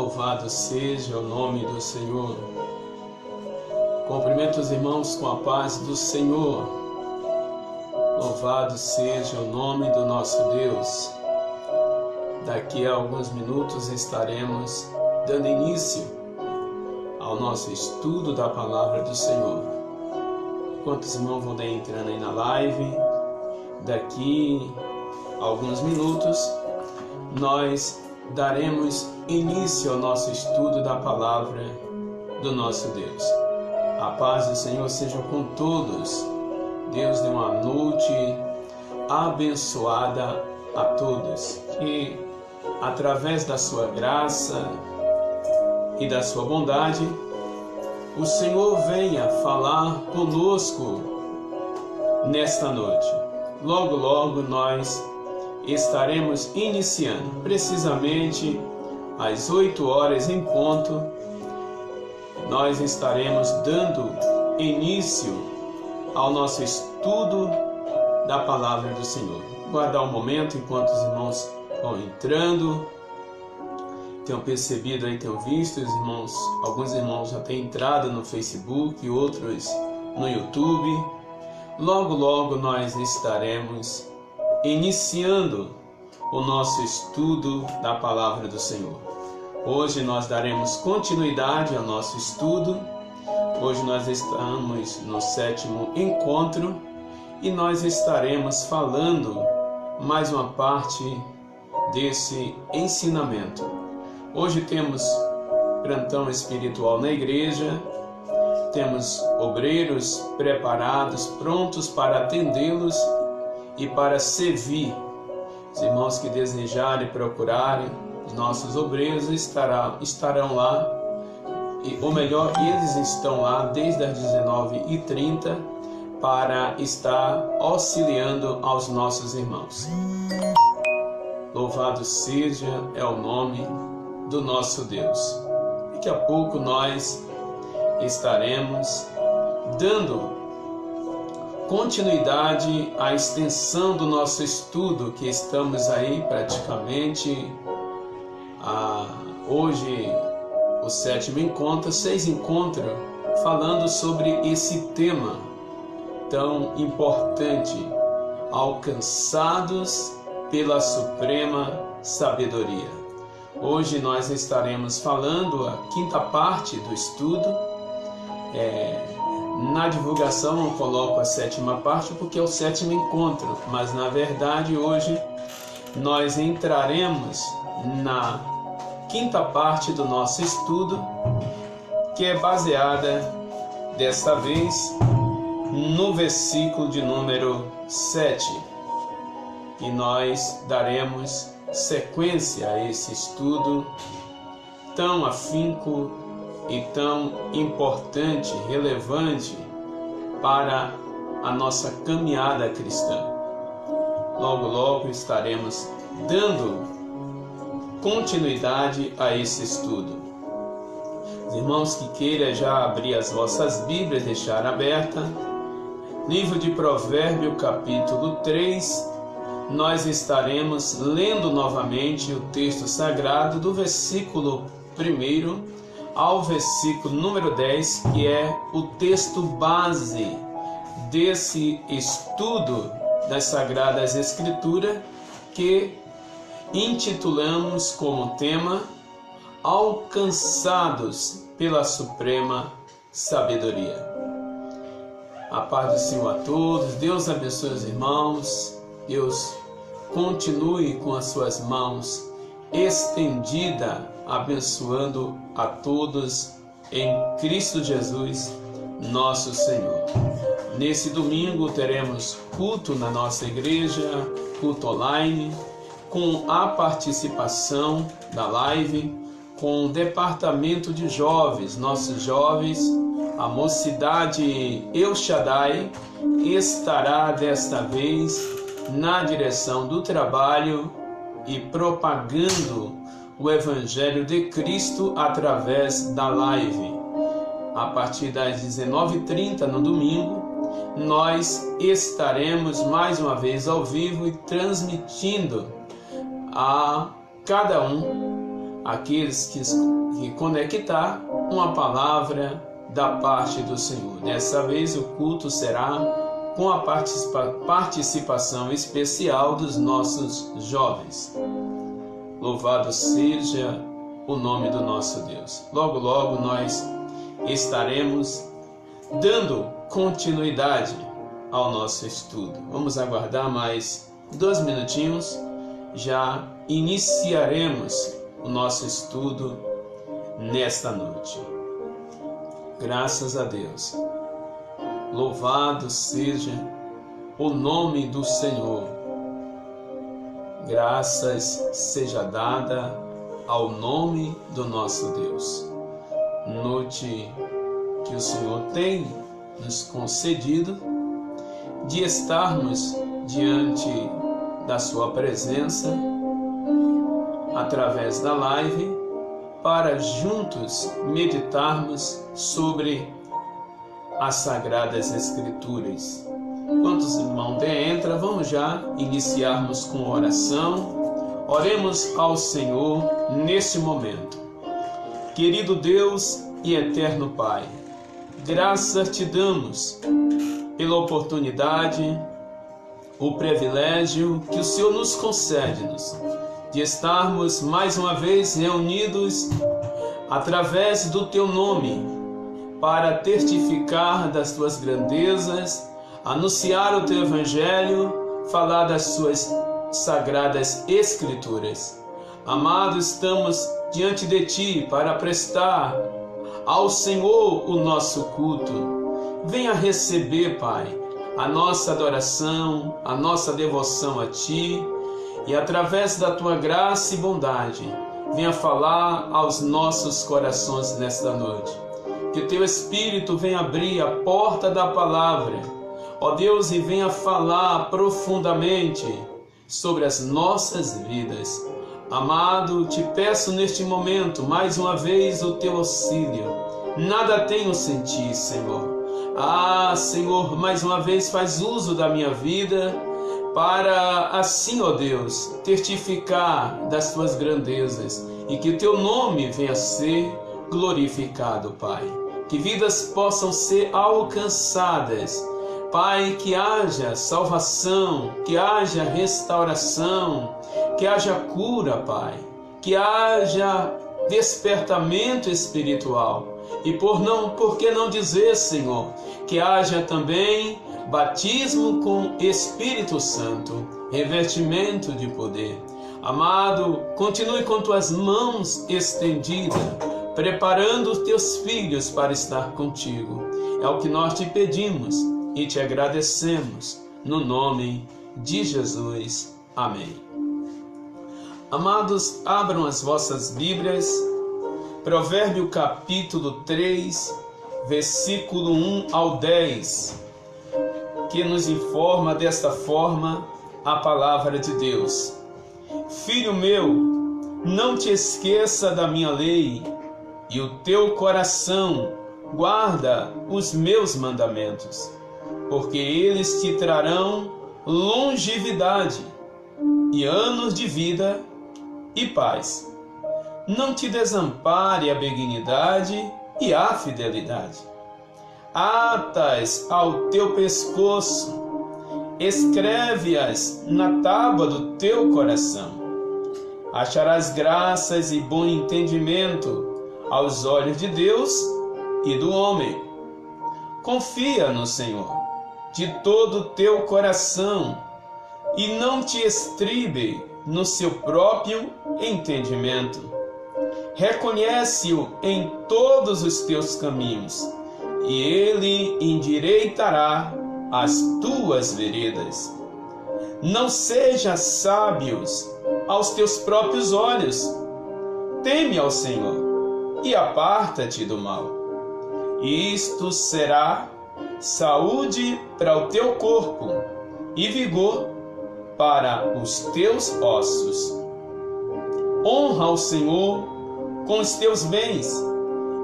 Louvado seja o nome do Senhor. Cumprimento os irmãos com a paz do Senhor. Louvado seja o nome do nosso Deus. Daqui a alguns minutos estaremos dando início ao nosso estudo da palavra do Senhor. Quantos irmãos vão entrando aí na live? Daqui a alguns minutos nós daremos início ao nosso estudo da palavra do nosso Deus. A paz do Senhor seja com todos. Deus dê uma noite abençoada a todos. Que através da sua graça e da sua bondade, o Senhor venha falar conosco nesta noite. Logo, logo nós estaremos iniciando, precisamente às 8 horas em ponto, nós estaremos dando início ao nosso estudo da palavra do Senhor. Guardar um momento enquanto os irmãos vão entrando. Tenho percebido aí, tenho visto os irmãos, alguns irmãos já têm entrado no Facebook, outros no YouTube. Logo, logo nós estaremos iniciando o nosso estudo da palavra do Senhor. Hoje nós daremos continuidade ao nosso estudo. Hoje nós estamos no 7º encontro e nós estaremos falando mais uma parte desse ensinamento. Hoje temos plantão espiritual na igreja, temos obreiros preparados, prontos para atendê-los e para servir. Os irmãos que desejarem procurarem os nossos obreiros estarão lá, ou melhor, eles estão lá desde as 19h30 para estar auxiliando aos nossos irmãos. Louvado seja o nome do nosso Deus. Daqui a pouco nós estaremos dando continuidade à extensão do nosso estudo, que estamos aí praticamente hoje o 7º encontro, 6 encontros falando sobre esse tema tão importante: alcançados pela suprema sabedoria. Hoje nós estaremos falando a 5ª parte do estudo. Na divulgação não coloco a 7ª parte porque é o 7º encontro, mas na verdade hoje nós entraremos na 5ª parte do nosso estudo, que é baseada desta vez no versículo de número 7, e nós daremos sequência a esse estudo tão afinco e tão importante, relevante para a nossa caminhada cristã. Logo, logo estaremos dando continuidade a esse estudo. Os irmãos que queiram já abrir as vossas Bíblias, deixar aberta, livro de Provérbios, capítulo 3, nós estaremos lendo novamente o texto sagrado do versículo 1 ao versículo número 10, que é o texto base desse estudo das Sagradas Escrituras, que intitulamos como tema Alcançados pela Suprema Sabedoria. A paz do Senhor a todos. Deus abençoe os irmãos. Deus continue com as suas mãos estendida, abençoando a todos em Cristo Jesus, nosso Senhor. Nesse domingo teremos culto na nossa igreja, culto online, com a participação da live, com o departamento de jovens, nossos jovens, a mocidade El Shaddai estará desta vez na direção do trabalho e propagando o Evangelho de Cristo através da live. A partir das 19h30 no domingo, nós estaremos mais uma vez ao vivo e transmitindo a cada um aqueles que conectar uma palavra da parte do Senhor. Dessa vez o culto será com a participação especial dos nossos jovens. Louvado seja o nome do nosso Deus. Logo, logo nós estaremos dando continuidade ao nosso estudo. Vamos aguardar mais 2 minutinhos, já iniciaremos o nosso estudo nesta noite. Graças a Deus. Louvado seja o nome do Senhor. Graças seja dada ao nome do nosso Deus. Noite que o Senhor tem nos concedido de estarmos diante da sua presença através da live para juntos meditarmos sobre as Sagradas Escrituras. Quantos irmãos entram, vamos já iniciarmos com oração. Oremos ao Senhor neste momento. Querido Deus e eterno Pai, graças te damos pela oportunidade, o privilégio que o Senhor nos concede-nos de estarmos mais uma vez reunidos através do teu nome para testificar das tuas grandezas, anunciar o teu evangelho, falar das suas sagradas escrituras. Amado, estamos diante de ti para prestar ao Senhor o nosso culto. Venha receber, Pai, a nossa adoração, a nossa devoção a ti, e através da tua graça e bondade, venha falar aos nossos corações nesta noite. Que o teu Espírito venha abrir a porta da palavra, ó Deus, e venha falar profundamente sobre as nossas vidas. Amado, te peço neste momento, mais uma vez, o teu auxílio. Nada tenho sem ti, Senhor. Senhor, mais uma vez faz uso da minha vida, para assim, ó Deus, testificar das tuas grandezas, e que o teu nome venha a ser glorificado, Pai. Que vidas possam ser alcançadas, Pai, que haja salvação, que haja restauração, que haja cura, Pai, que haja despertamento espiritual, e por que não dizer, Senhor, que haja também batismo com Espírito Santo, revestimento de poder. Amado, continue com tuas mãos estendidas, preparando os teus filhos para estar contigo. É o que nós te pedimos e te agradecemos, no nome de Jesus. Amém. Amados, abram as vossas Bíblias, Provérbio capítulo 3, versículo 1 ao 10, que nos informa desta forma a palavra de Deus. Filho meu, não te esqueça da minha lei, e o teu coração guarda os meus mandamentos, porque eles te trarão longevidade e anos de vida e paz. Não te desampare a benignidade e a fidelidade. Atas ao teu pescoço, escreve-as na tábua do teu coração. Acharás graças e bom entendimento aos olhos de Deus e do homem. Confia no Senhor de todo o teu coração e não te estribe no seu próprio entendimento. Reconhece-o em todos os teus caminhos, e ele endireitará as tuas veredas. Não sejas sábios aos teus próprios olhos. Teme ao Senhor e aparta-te do mal. Isto será saúde para o teu corpo e vigor para os teus ossos. Honra ao Senhor com os teus bens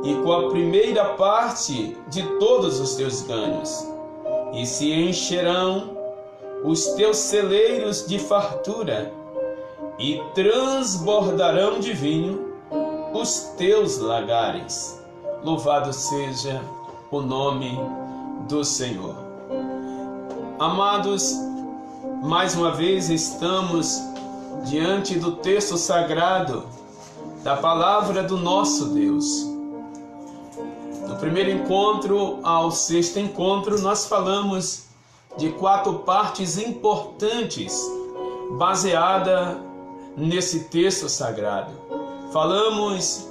e com a primeira parte de todos os teus ganhos, e se encherão os teus celeiros de fartura, e transbordarão de vinho os teus lagares. Louvado seja o nome do Senhor. Amados, mais uma vez estamos diante do texto sagrado da palavra do nosso Deus. Do primeiro encontro ao sexto encontro, nós falamos de 4 partes importantes baseadas nesse texto sagrado. Falamos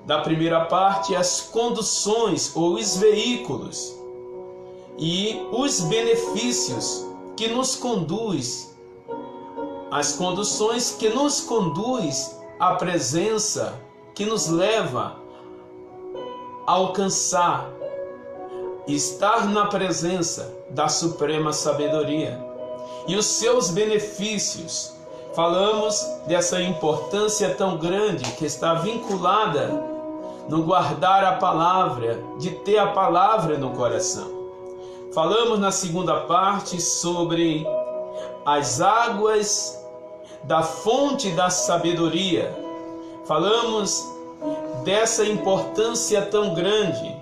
da primeira parte, as conduções ou os veículos e os benefícios que nos conduz, as conduções que nos conduz à presença, que nos leva a alcançar, estar na presença da suprema sabedoria e os seus benefícios. Falamos dessa importância tão grande que está vinculada no guardar a palavra, de ter a palavra no coração. Falamos na segunda parte sobre as águas da fonte da sabedoria. Falamos dessa importância tão grande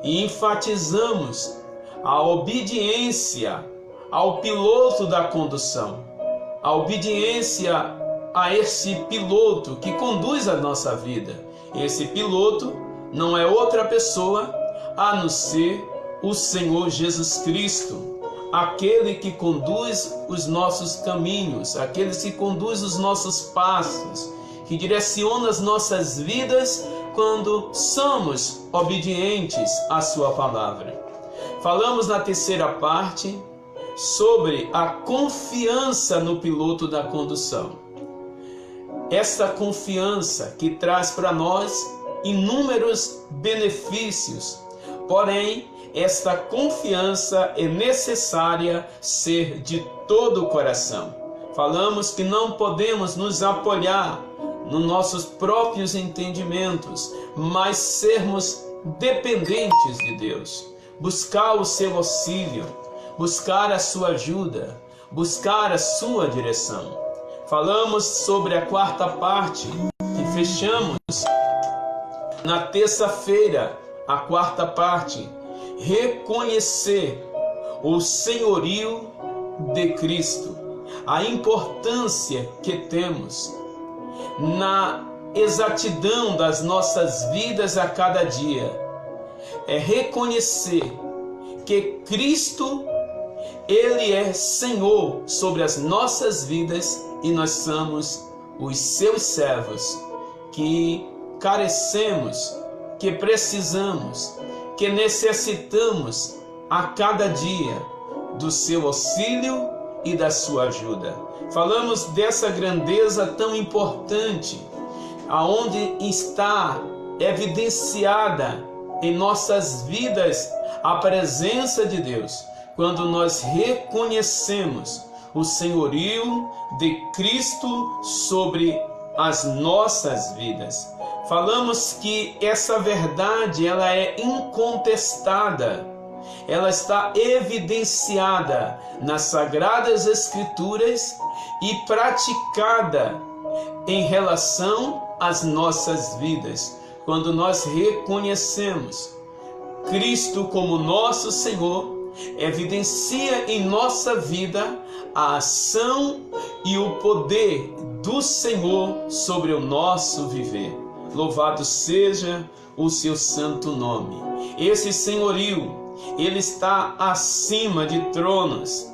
e enfatizamos a obediência ao piloto da condução, a obediência a esse piloto que conduz a nossa vida. Esse piloto não é outra pessoa a não ser o Senhor Jesus Cristo, aquele que conduz os nossos caminhos, aquele que conduz os nossos passos, que direciona as nossas vidas quando somos obedientes à sua palavra. Falamos na terceira parte sobre a confiança no piloto da condução. Esta confiança que traz para nós inúmeros benefícios, porém, esta confiança é necessária ser de todo o coração. Falamos que não podemos nos apoiar nos nossos próprios entendimentos, mas sermos dependentes de Deus, buscar o seu auxílio, buscar a sua ajuda, buscar a sua direção. Falamos sobre a quarta parte, que fechamos na terça-feira, a quarta parte, reconhecer o senhorio de Cristo, a importância que temos na exatidão das nossas vidas a cada dia, é reconhecer que Cristo, Ele é Senhor sobre as nossas vidas e nós somos os seus servos que carecemos, que precisamos, que necessitamos a cada dia do seu auxílio e da sua ajuda. Falamos dessa grandeza tão importante, aonde está evidenciada em nossas vidas a presença de Deus, quando nós reconhecemos o senhorio de Cristo sobre as nossas vidas. Falamos que essa verdade ela é incontestada, ela está evidenciada nas Sagradas Escrituras e praticada em relação às nossas vidas. Quando nós reconhecemos Cristo como nosso Senhor, evidencia em nossa vida a ação e o poder do Senhor sobre o nosso viver. Louvado seja o seu santo nome. Esse senhorio, ele está acima de tronos,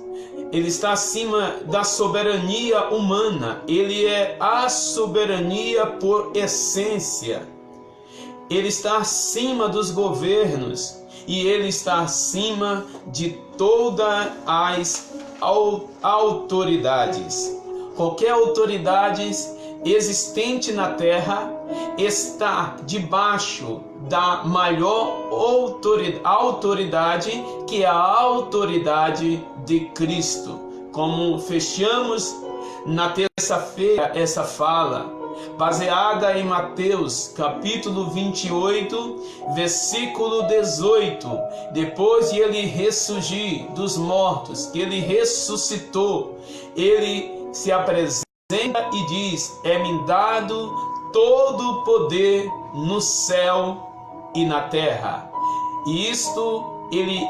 ele está acima da soberania humana, ele é a soberania por essência. Ele está acima dos governos e ele está acima de todas as autoridades. Qualquer autoridade existente na terra está debaixo da maior autoridade, que é a autoridade de Cristo. Como fechamos na terça-feira essa fala, baseada em Mateus capítulo 28, versículo 18, depois de ele ressurgir dos mortos, que ele ressuscitou, ele se apresenta e diz: é-me dado todo o poder no céu e na terra. E isto ele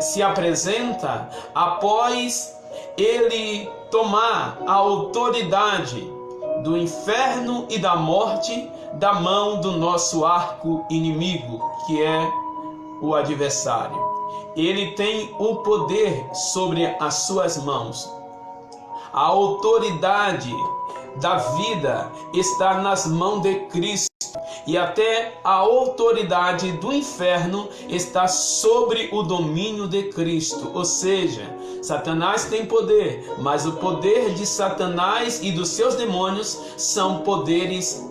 se apresenta após ele tomar a autoridade do inferno e da morte da mão do nosso arco inimigo, que é o adversário. Ele tem o poder sobre as suas mãos. A autoridade da vida está nas mãos de Cristo, e até a autoridade do inferno está sobre o domínio de Cristo. Ou seja, Satanás tem poder, mas o poder de Satanás e dos seus demônios são poderes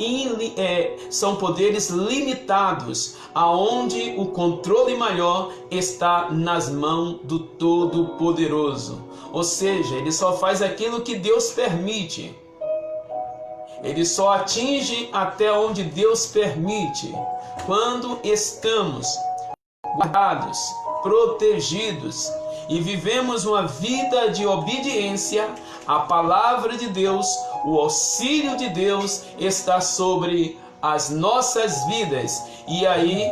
limitados, aonde o controle maior está nas mãos do Todo-Poderoso. Ou seja, ele só faz aquilo que Deus permite. Ele só atinge até onde Deus permite. Quando estamos guardados, protegidos e vivemos uma vida de obediência à palavra de Deus, o auxílio de Deus está sobre as nossas vidas. E aí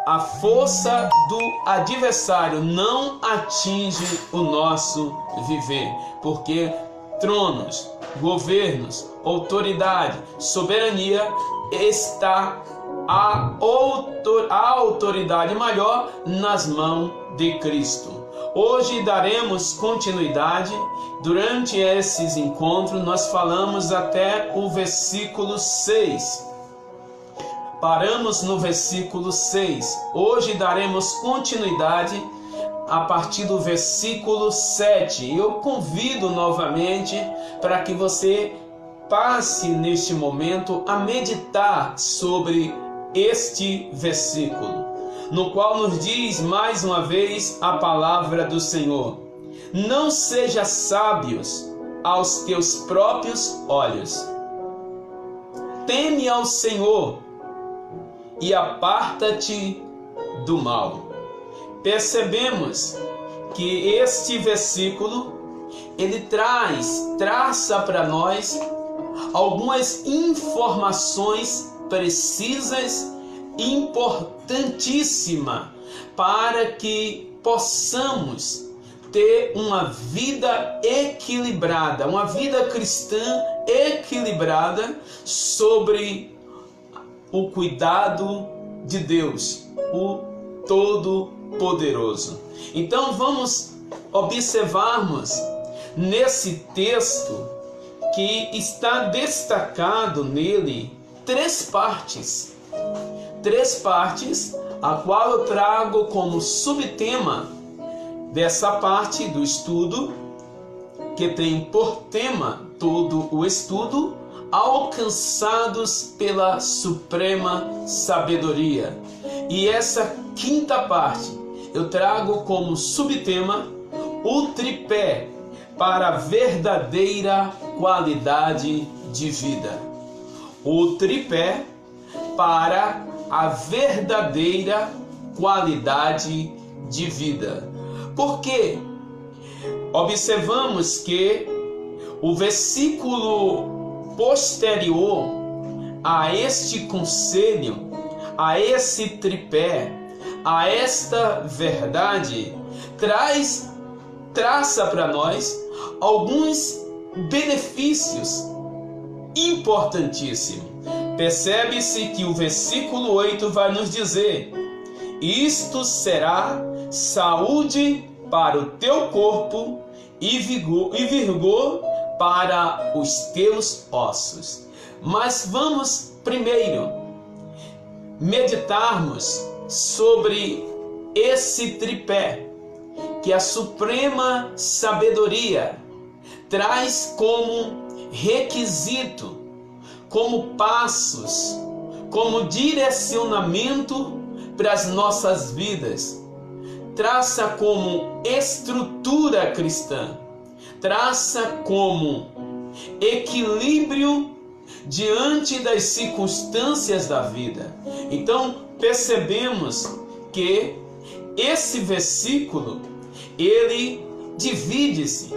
a força do adversário não atinge o nosso viver, porque tronos, governos, autoridade, soberania está a autoridade maior nas mãos de Cristo. Hoje daremos continuidade. Durante esses encontros nós falamos até o versículo 6. Paramos no versículo 6. Hoje daremos continuidade a partir do versículo 7. Eu convido novamente para que você passe neste momento a meditar sobre este versículo, no qual nos diz mais uma vez a palavra do Senhor: não sejas sábios aos teus próprios olhos. Teme ao Senhor e aparta-te do mal. Percebemos que este versículo ele traça para nós algumas informações precisas e importantíssimas para que possamos ter uma vida equilibrada, uma vida cristã equilibrada sobre o cuidado de Deus, o Todo-Poderoso. Então vamos observarmos nesse texto que está destacado nele três partes, a qual eu trago como subtema dessa parte do estudo, que tem por tema todo o estudo, alcançados pela suprema sabedoria. E essa quinta parte eu trago como subtema o tripé para a verdadeira qualidade de vida. O tripé para a verdadeira qualidade de vida. Por quê? Observamos que o versículo posterior a este conselho, a esse tripé, a esta verdade, traça para nós alguns benefícios importantíssimos. Percebe-se que o versículo 8 vai nos dizer: isto será saúde para o teu corpo e vigor para os teus ossos. Mas vamos primeiro meditarmos sobre esse tripé que a suprema sabedoria traz como requisito, como passos, como direcionamento para as nossas vidas. Traça como estrutura cristã, traça como equilíbrio diante das circunstâncias da vida. Então percebemos que esse versículo ele divide-se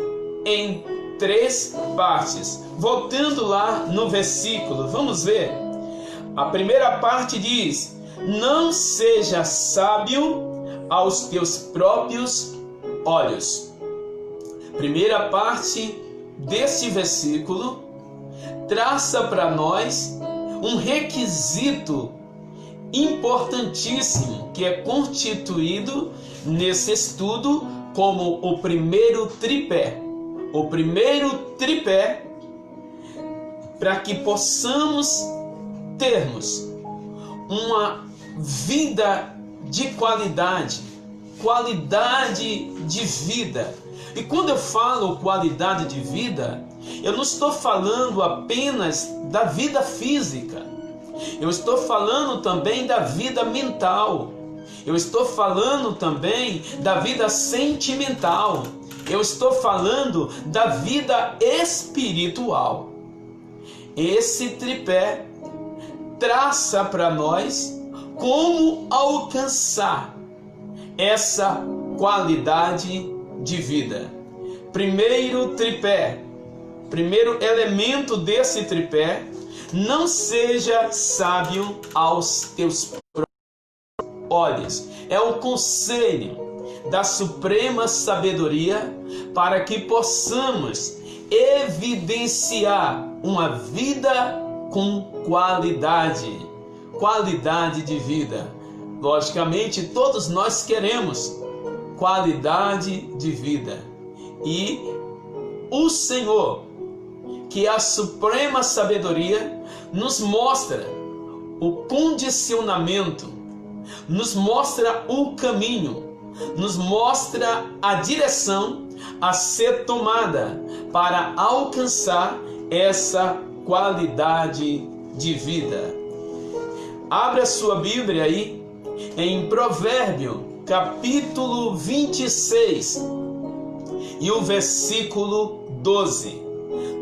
em 3 partes. Voltando lá no versículo, vamos ver. A primeira parte diz: não seja sábio aos teus próprios olhos. Primeira parte deste versículo traça para nós um requisito importantíssimo que é constituído nesse estudo como o primeiro tripé. O primeiro tripé para que possamos termos uma vida de qualidade de vida. E quando eu falo qualidade de vida, eu não estou falando apenas da vida física. Eu estou falando também da vida mental. Eu estou falando também da vida sentimental. Eu estou falando da vida espiritual. Esse tripé traça para nós como alcançar essa qualidade de vida. Primeiro tripé, primeiro elemento desse tripé: não seja sábio aos teus próprios olhos. É o conselho da suprema sabedoria para que possamos evidenciar uma vida com qualidade de vida. Logicamente, todos nós queremos qualidade de vida. E o Senhor, que é a suprema sabedoria, nos mostra o condicionamento, nos mostra o caminho, nos mostra a direção a ser tomada para alcançar essa qualidade de vida. Abre a sua Bíblia aí em Provérbio, capítulo 26 e o versículo 12.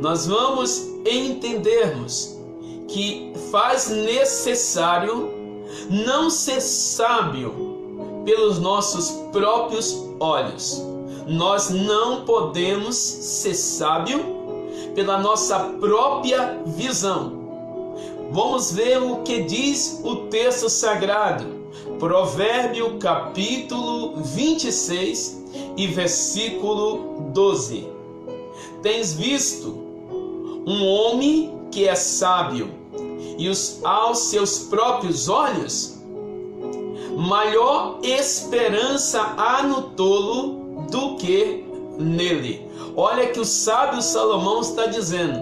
Nós vamos entendermos que faz necessário não ser sábio pelos nossos próprios olhos. Nós não podemos ser sábio pela nossa própria visão. Vamos ver o que diz o texto sagrado. Provérbio capítulo 26 e versículo 12. Tens visto um homem que é sábio e aos seus próprios olhos? Maior esperança há no tolo do que nele. Olha que o sábio Salomão está dizendo: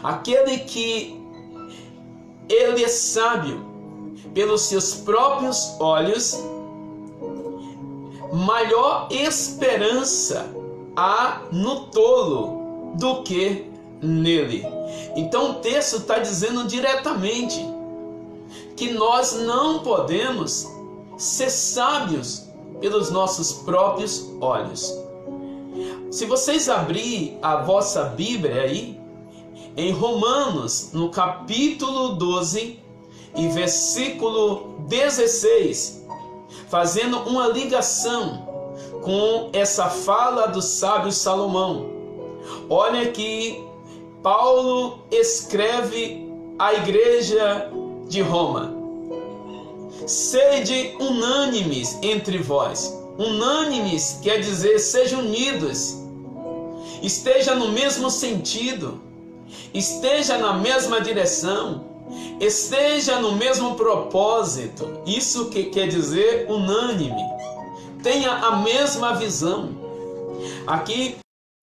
aquele que ele é sábio pelos seus próprios olhos, maior esperança há no tolo do que nele. Então o texto está dizendo diretamente que nós não podemos ser sábios pelos nossos próprios olhos. Se vocês abrirem a vossa Bíblia aí, em Romanos, no capítulo 12 e versículo 16, fazendo uma ligação com essa fala do sábio Salomão. Olha que Paulo escreve à igreja de Roma: sede unânimes entre vós. Unânimes quer dizer sejam unidos, esteja no mesmo sentido, esteja na mesma direção, esteja no mesmo propósito. Isso que quer dizer unânime. Tenha a mesma visão. Aqui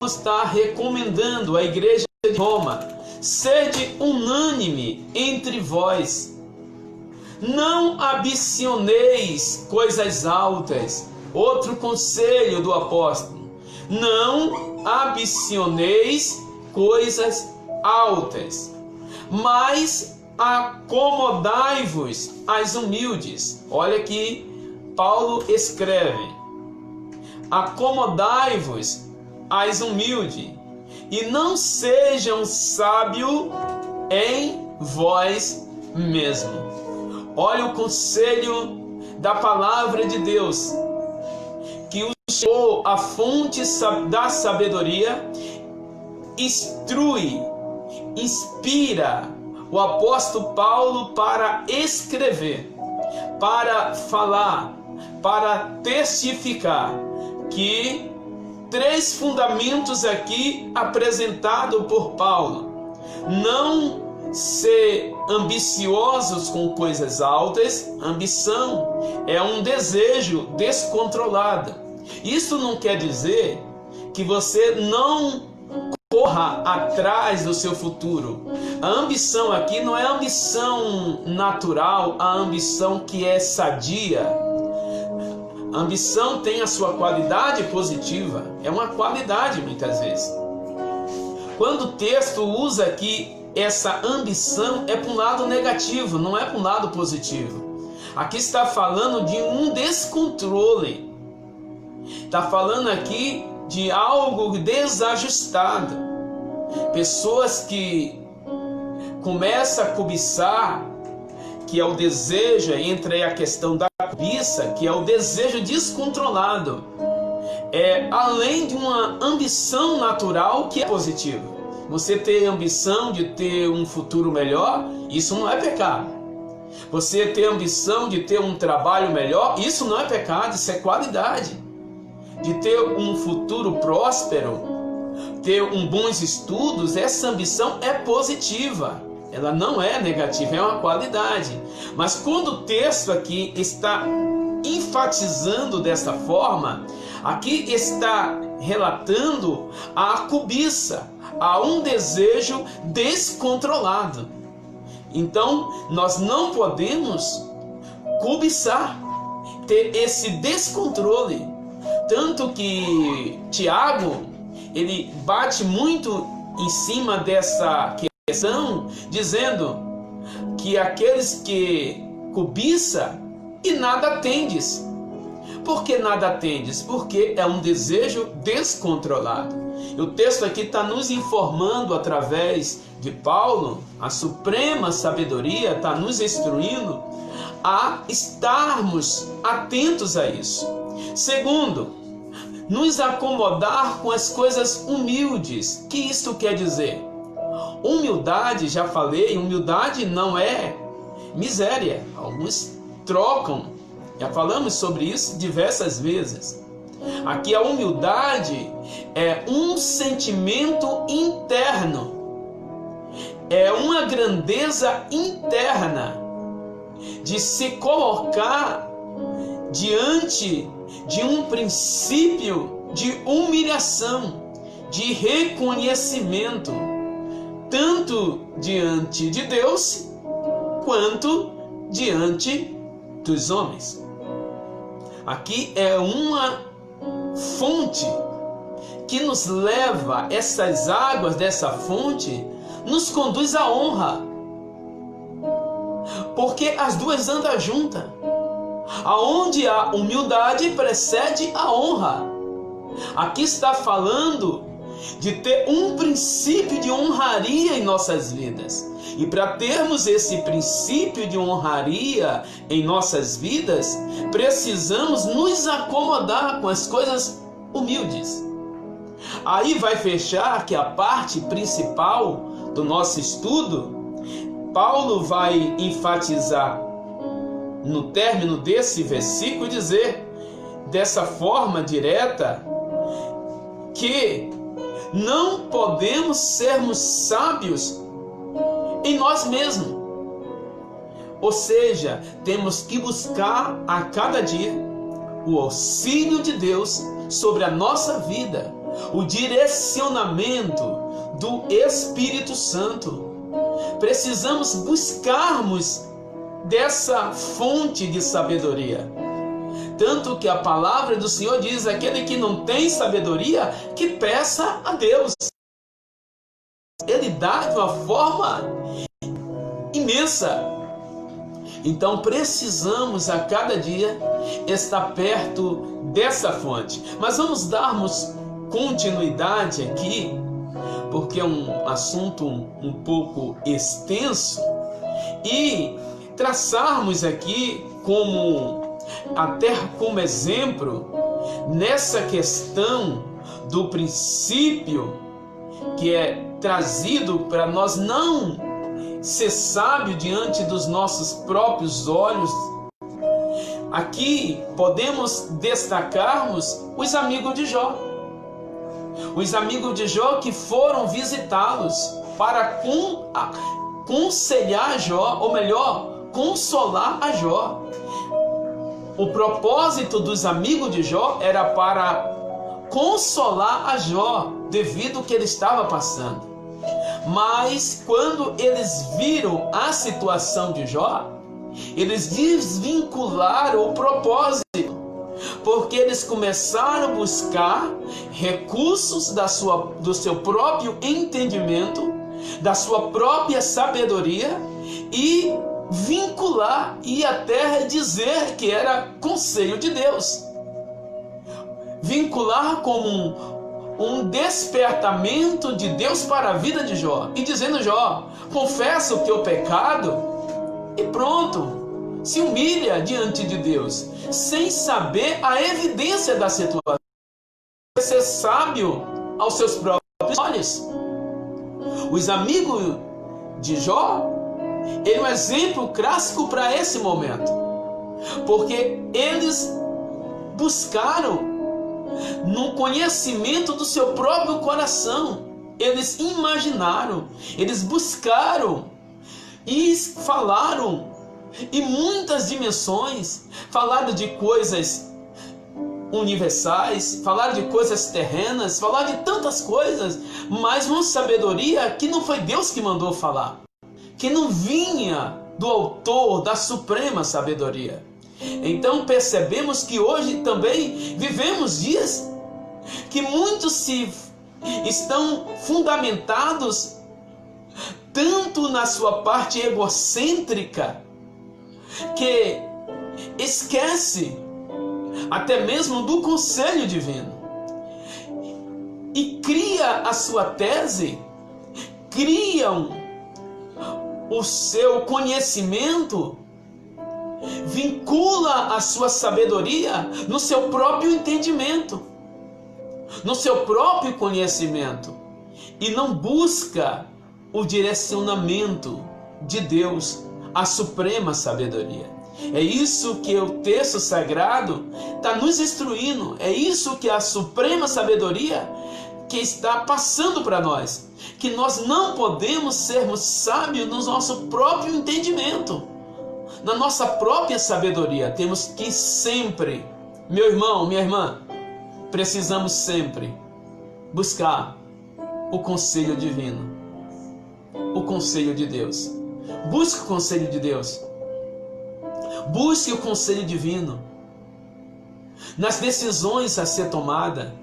está recomendando à igreja de Roma: sede unânime entre vós. Não ambicioneis coisas altas. Outro conselho do apóstolo: não ambicioneis coisas altas, mas acomodai-vos às humildes. Olha aqui, Paulo escreve: acomodai-vos às humildes, e não sejam sábios em vós mesmos. Olha o conselho da palavra de Deus, que o Senhor, a fonte da sabedoria, instrui, inspira o apóstolo Paulo para escrever, para falar, para testificar que 3 fundamentos aqui apresentados por Paulo: não ser ambiciosos com coisas altas. Ambição é um desejo descontrolado. Isso não quer dizer que você não corra atrás do seu futuro. A ambição aqui não é ambição natural, a ambição que é sadia. A ambição tem a sua qualidade positiva, é uma qualidade muitas vezes. Quando o texto usa aqui essa ambição, é para um lado negativo, não é para um lado positivo. Aqui está falando de um descontrole. Está falando aqui de algo desajustado. Pessoas que começam a cobiçar, que é o desejo, entre a questão da cobiça, que é o desejo descontrolado. É além de uma ambição natural que é positiva. Você ter ambição de ter um futuro melhor, isso não é pecado. Você ter ambição de ter um trabalho melhor, isso não é pecado, isso é qualidade. De ter um futuro próspero, ter bons estudos, essa ambição é positiva. Ela não é negativa, é uma qualidade. Mas quando o texto aqui está enfatizando dessa forma, aqui está relatando a cobiça, a um desejo descontrolado. Então, nós não podemos cobiçar, ter esse descontrole. Tanto que Tiago, ele bate muito em cima dessa questão, dizendo que aqueles que cobiça e nada tendes. Por que nada tendes? Porque é um desejo descontrolado. E o texto aqui está nos informando através de Paulo, a suprema sabedoria está nos instruindo a estarmos atentos a isso. Segundo, nos acomodar com as coisas humildes. O que isso quer dizer? Humildade, já falei, humildade não é miséria. Alguns trocam, já falamos sobre isso diversas vezes. Aqui a humildade é um sentimento interno, é uma grandeza interna de se colocar diante de um princípio de humilhação, de reconhecimento, tanto diante de Deus quanto diante dos homens. Aqui é uma fonte que nos leva, essas águas dessa fonte nos conduz à honra, porque as duas andam juntas. Aonde há humildade precede a honra. Aqui está falando de ter um princípio de honraria em nossas vidas. E para termos esse princípio de honraria em nossas vidas, precisamos nos acomodar com as coisas humildes. Aí vai fechar que a parte principal do nosso estudo, Paulo vai enfatizar no término desse versículo, dizer dessa forma direta que não podemos sermos sábios em nós mesmos. Ou seja, temos que buscar a cada dia o auxílio de Deus sobre a nossa vida, o direcionamento do Espírito Santo. Precisamos buscarmos dessa fonte de sabedoria. Tanto que a palavra do Senhor diz: aquele que não tem sabedoria, que peça a Deus. Ele dá de uma forma imensa. Então precisamos a cada dia estar perto dessa fonte. Mas vamos darmos continuidade aqui, porque é um assunto um pouco extenso, e traçarmos aqui até como exemplo nessa questão do princípio que é trazido para nós não ser sábio diante dos nossos próprios olhos. Aqui podemos destacarmos os amigos de Jó. Os amigos de Jó que foram visitá-los para aconselhar Jó, ou melhor, consolar a Jó. O propósito dos amigos de Jó era para consolar a Jó devido ao que ele estava passando. Mas quando eles viram a situação de Jó, eles desvincularam o propósito, porque eles começaram a buscar recursos do seu próprio entendimento, da sua própria sabedoria, e vincular e até dizer que era conselho de Deus. Vincular como um despertamento de Deus para a vida de Jó, e dizendo: Jó, confessa o teu pecado e pronto, se humilha diante de Deus, sem saber a evidência da situação. Ser sábio aos seus próprios olhos. Os amigos de Jó, ele é um exemplo clássico para esse momento, porque eles buscaram no conhecimento do seu próprio coração, eles imaginaram, eles buscaram e falaram em muitas dimensões, falaram de coisas universais, falaram de coisas terrenas, falaram de tantas coisas, mas uma sabedoria que não foi Deus que mandou falar, que não vinha do autor da suprema sabedoria. Então percebemos que hoje também vivemos dias que muitos estão fundamentados tanto na sua parte egocêntrica, que esquece até mesmo do conselho divino e cria a sua tese, criam o seu conhecimento, vincula a sua sabedoria no seu próprio entendimento, no seu próprio conhecimento, e não busca o direcionamento de Deus, a suprema sabedoria. É isso que o texto sagrado está nos instruindo, é isso que a suprema sabedoria que está passando para nós, que nós não podemos sermos sábios no nosso próprio entendimento, na nossa própria sabedoria. Temos que sempre, meu irmão, minha irmã, precisamos sempre buscar o conselho divino, o conselho de Deus. Busque o conselho de Deus, busque o conselho divino nas decisões a ser tomada,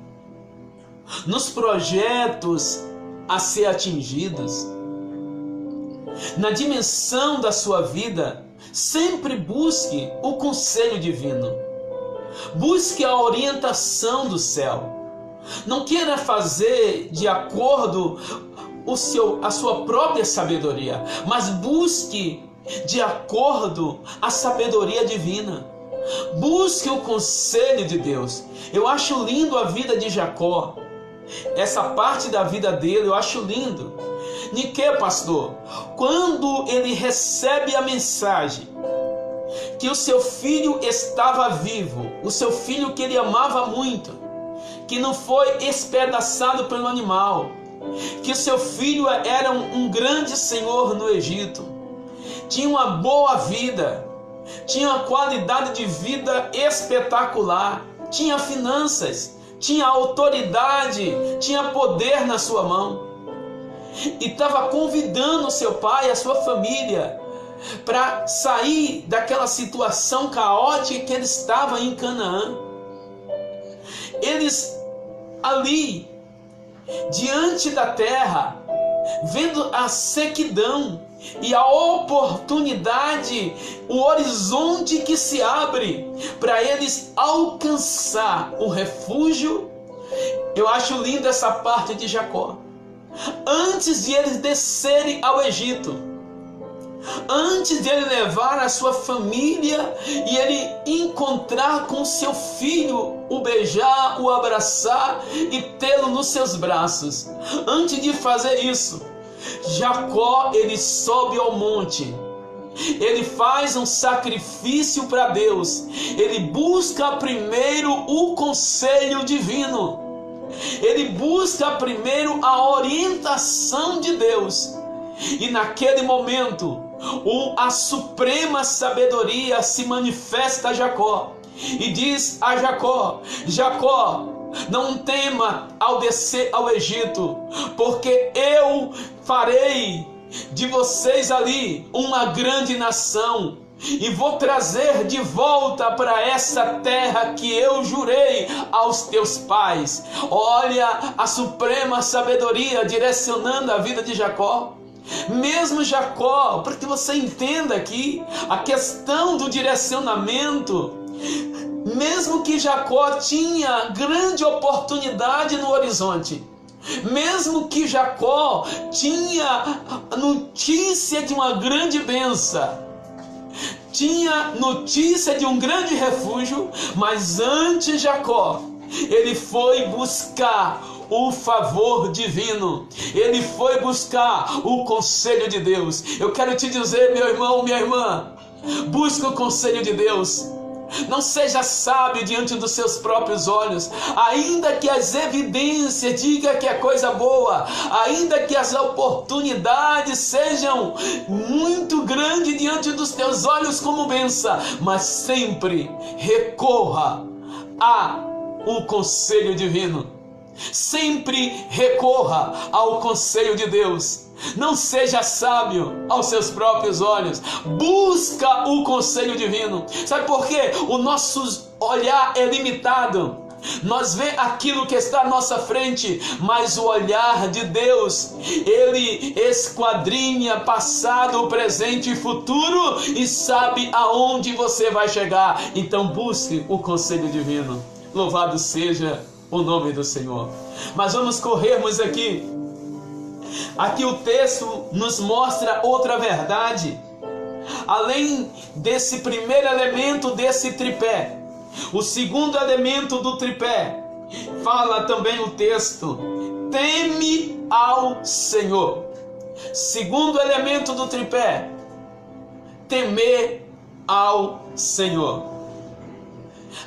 nos projetos a ser atingidos, na dimensão da sua vida. Sempre busque o conselho divino, busque a orientação do céu. Não queira fazer de acordo a sua própria sabedoria, mas busque de acordo a sabedoria divina. Busque o conselho de Deus. Eu acho lindo a vida de Jacó, essa parte da vida dele eu acho lindo. De que, pastor? Quando ele recebe a mensagem que o seu filho estava vivo, o seu filho que ele amava muito, que não foi espedaçado pelo animal, que o seu filho era um grande senhor no Egito, tinha uma boa vida, tinha uma qualidade de vida espetacular, tinha finanças, tinha autoridade, tinha poder na sua mão, e estava convidando seu pai, a sua família, para sair daquela situação caótica que ele estava em Canaã. Eles ali, diante da terra, vendo a sequidão e a oportunidade, o horizonte que se abre para eles alcançar o refúgio. Eu acho linda essa parte de Jacó. Antes de eles descerem ao Egito, antes de ele levar a sua família e ele encontrar com seu filho, o beijar, o abraçar e tê-lo nos seus braços, antes de fazer isso, Jacó, ele sobe ao monte, ele faz um sacrifício para Deus, ele busca primeiro o conselho divino, ele busca primeiro a orientação de Deus. E naquele momento, a suprema sabedoria se manifesta a Jacó e diz a Jacó: Jacó, não tema ao descer ao Egito, porque eu farei de vocês ali uma grande nação e vou trazer de volta para essa terra que eu jurei aos teus pais. Olha a suprema sabedoria direcionando a vida de Jacó. Mesmo Jacó, para que você entenda aqui a questão do direcionamento, mesmo que Jacó tinha grande oportunidade no horizonte, mesmo que Jacó tinha notícia de uma grande bênção, tinha notícia de um grande refúgio, mas antes Jacó, ele foi buscar o favor divino, ele foi buscar o conselho de Deus. Eu quero te dizer, meu irmão, minha irmã, busca o conselho de Deus. Não seja sábio diante dos seus próprios olhos, ainda que as evidências digam que é coisa boa, ainda que as oportunidades sejam muito grandes diante dos teus olhos como bênção, mas sempre recorra ao conselho divino. Sempre recorra ao conselho de Deus. Não seja sábio aos seus próprios olhos. Busca o conselho divino. Sabe por quê? O nosso olhar é limitado. Nós vemos aquilo que está à nossa frente, mas o olhar de Deus, ele esquadrinha passado, presente e futuro e sabe aonde você vai chegar. Então busque o conselho divino. Louvado seja o nome do Senhor. Mas vamos corrermos aqui. Aqui o texto nos mostra outra verdade. Além desse primeiro elemento desse tripé, o segundo elemento do tripé, fala também o texto: teme ao Senhor. Segundo elemento do tripé, temer ao Senhor.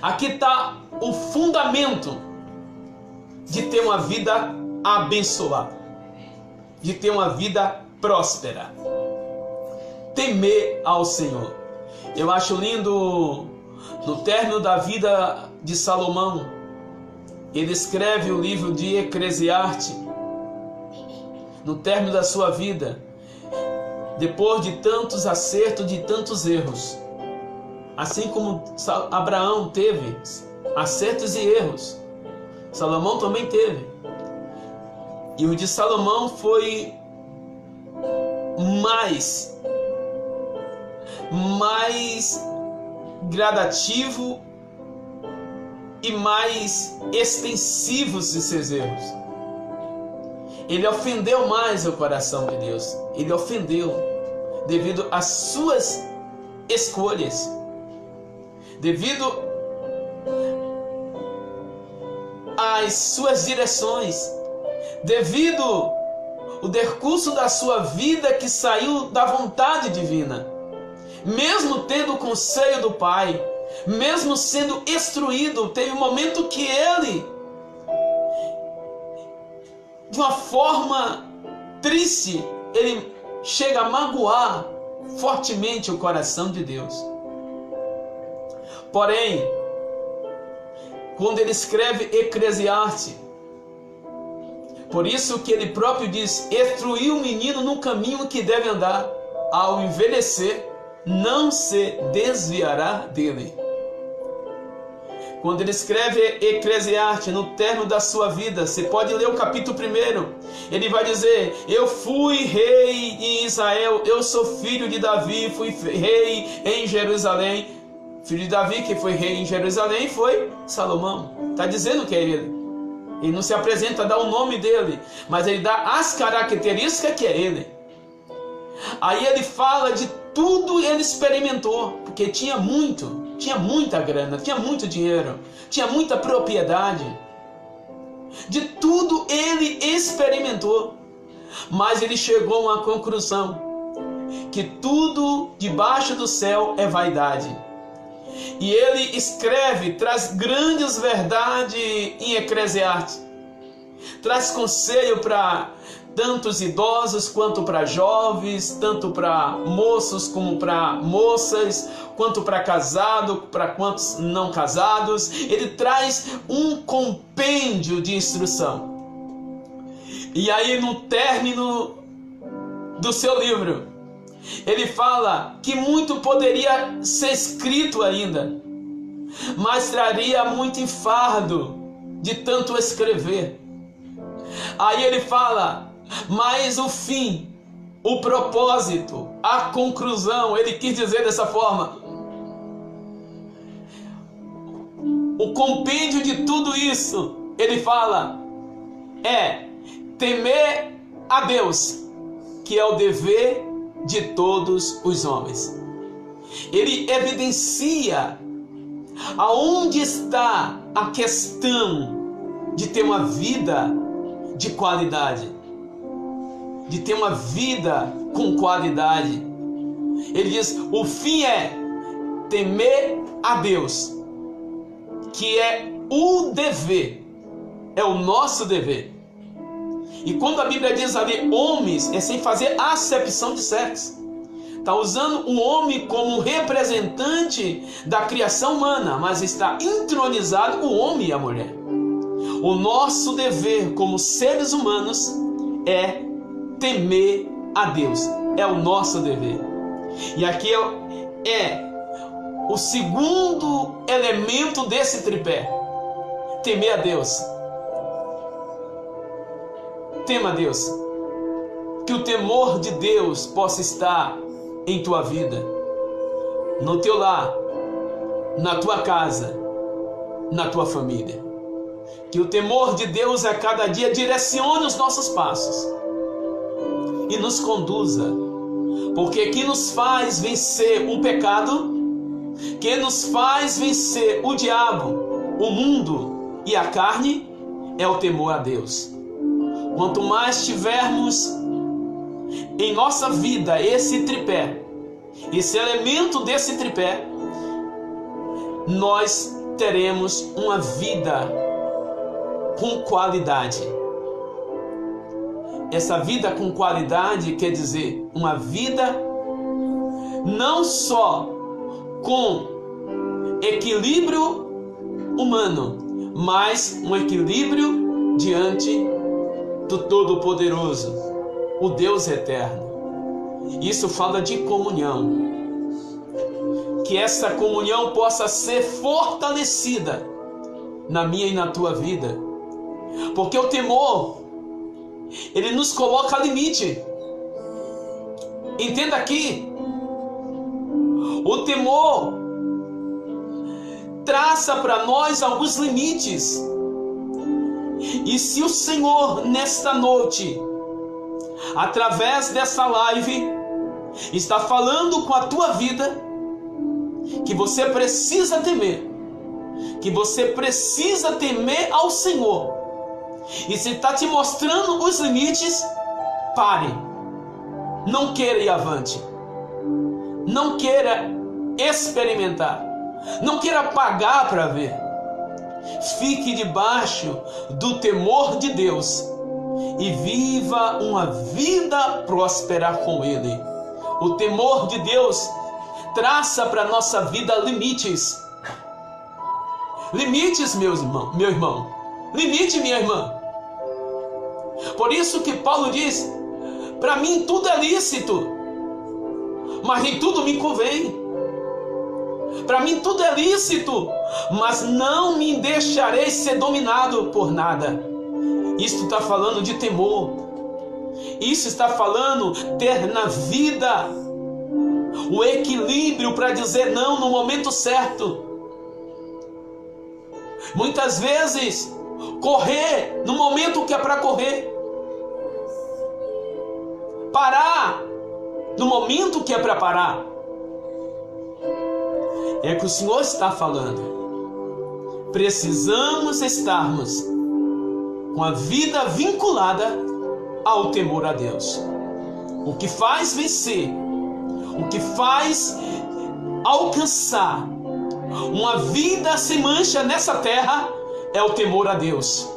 Aqui está o fundamento de ter uma vida abençoada, de ter uma vida próspera. Temer ao Senhor. Eu acho lindo, no término da vida de Salomão, ele escreve o livro de Eclesiastes. No término da sua vida, depois de tantos acertos, de tantos erros, assim como Abraão teve acertos e erros, Salomão também teve. E o de Salomão foi mais gradativo e mais extensivos os seus erros. Ele ofendeu mais o coração de Deus. Ele ofendeu devido às suas escolhas, devido às suas direções, devido ao decurso da sua vida que saiu da vontade divina. Mesmo tendo o conselho do Pai, mesmo sendo instruído, teve um momento que ele, de uma forma triste, ele chega a magoar fortemente o coração de Deus. Porém, quando ele escreve Eclesiastes, por isso que ele próprio diz: instruir o menino no caminho que deve andar, ao envelhecer não se desviará dele. Quando ele escreve Eclesiastes, no término da sua vida, você pode ler o capítulo 1, ele vai dizer: eu fui rei em Israel, eu sou filho de Davi, fui rei em Jerusalém. Filho de Davi, que foi rei em Jerusalém, foi Salomão. Está dizendo que é ele. Ele não se apresenta, dá o nome dele, mas ele dá as características que é ele. Aí ele fala de tudo ele experimentou, porque tinha muita grana, tinha muito dinheiro, tinha muita propriedade. De tudo ele experimentou, mas ele chegou a uma conclusão, que tudo debaixo do céu é vaidade. E ele escreve, traz grandes verdades em Eclesiastes, traz conselho para tantos idosos quanto para jovens, tanto para moços como para moças, quanto para casados, para quantos não casados. Ele traz um compêndio de instrução. E aí, no término do seu livro, ele fala que muito poderia ser escrito ainda, mas traria muito enfardo de tanto escrever. Aí ele fala, mas o fim, o propósito, a conclusão, ele quis dizer dessa forma, o compêndio de tudo isso, ele fala, é temer a Deus, que é o dever de todos os homens. Ele evidencia aonde está a questão de ter uma vida de qualidade, de ter uma vida com qualidade. Ele diz, o fim é temer a Deus, que é o dever, é o nosso dever. E quando a Bíblia diz ali homens, é sem fazer acepção de sexo. Está usando o homem como representante da criação humana, mas está entronizado o homem e a mulher. O nosso dever como seres humanos é temer a Deus. É o nosso dever. E aqui é o segundo elemento desse tripé. Temer a Deus. Tema a Deus. Que o temor de Deus possa estar em tua vida, no teu lar, na tua casa, na tua família. Que o temor de Deus a cada dia direcione os nossos passos e nos conduza, porque que nos faz vencer o pecado, que nos faz vencer o diabo, o mundo e a carne, é o temor a Deus. Quanto mais tivermos em nossa vida esse tripé, esse elemento desse tripé, nós teremos uma vida com qualidade. Essa vida com qualidade quer dizer uma vida não só com equilíbrio humano, mas um equilíbrio diante do Todo-Poderoso, o Deus eterno. Isso fala de comunhão. Que essa comunhão possa ser fortalecida na minha e na tua vida. Porque o temor, ele nos coloca limite. Entenda aqui. O temor traça para nós alguns limites. E se o Senhor, nesta noite, através dessa live, está falando com a tua vida, que você precisa temer, que você precisa temer ao Senhor, e se está te mostrando os limites, pare, não queira ir avante, não queira experimentar, não queira pagar para ver. Fique debaixo do temor de Deus e viva uma vida próspera com Ele. O temor de Deus traça para a nossa vida limites. Limites, meu irmão. Limite, minha irmã. Por isso que Paulo diz, para mim tudo é lícito, mas nem tudo me convém. Para mim tudo é lícito, mas não me deixarei ser dominado por nada. Isto está falando de temor. Isso está falando ter na vida o equilíbrio para dizer não no momento certo. Muitas vezes correr no momento que é para correr, parar no momento que é para parar. É que o Senhor está falando. Precisamos estarmos com a vida vinculada ao temor a Deus. O que faz vencer, o que faz alcançar uma vida sem mancha nessa terra é o temor a Deus.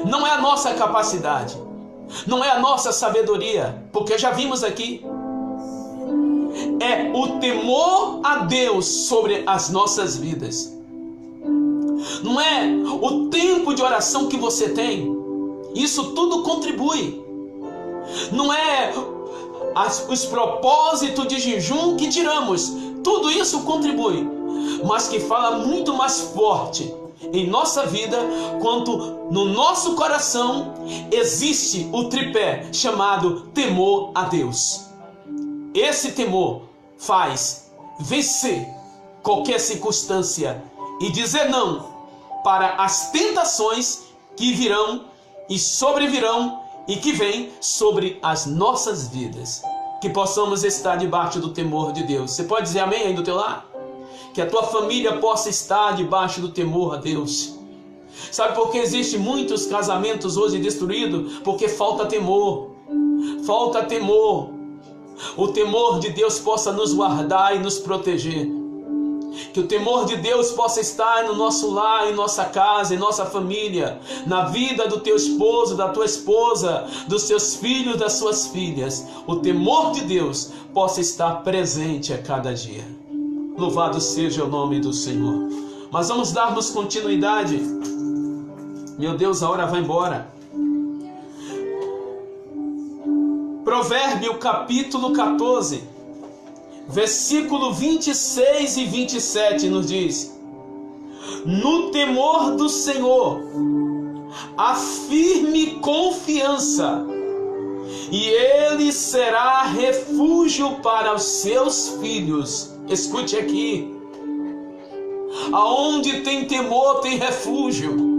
Não é a nossa capacidade, não é a nossa sabedoria, porque já vimos aqui. É o temor a Deus sobre as nossas vidas. Não é o tempo de oração que você tem. Isso tudo contribui. Não é os propósitos de jejum que tiramos. Tudo isso contribui. Mas que fala muito mais forte em nossa vida, quanto no nosso coração existe o tripé chamado temor a Deus. Esse temor faz vencer qualquer circunstância e dizer não para as tentações que virão e sobrevirão e que vêm sobre as nossas vidas. Que possamos estar debaixo do temor de Deus. Você pode dizer amém aí do teu lar? Que a tua família possa estar debaixo do temor a Deus. Sabe por que existem muitos casamentos hoje destruídos? Porque falta temor. Falta temor. O temor de Deus possa nos guardar e nos proteger. Que o temor de Deus possa estar no nosso lar, em nossa casa, em nossa família, na vida do teu esposo, da tua esposa, dos teus filhos, das suas filhas. O temor de Deus possa estar presente a cada dia. Louvado seja o nome do Senhor. Mas vamos darmos continuidade. Meu Deus, a hora vai embora. Provérbio capítulo 14, versículo 26 e 27 nos diz: no temor do Senhor há firme confiança, e ele será refúgio para os seus filhos. Escute aqui. Aonde tem temor tem refúgio.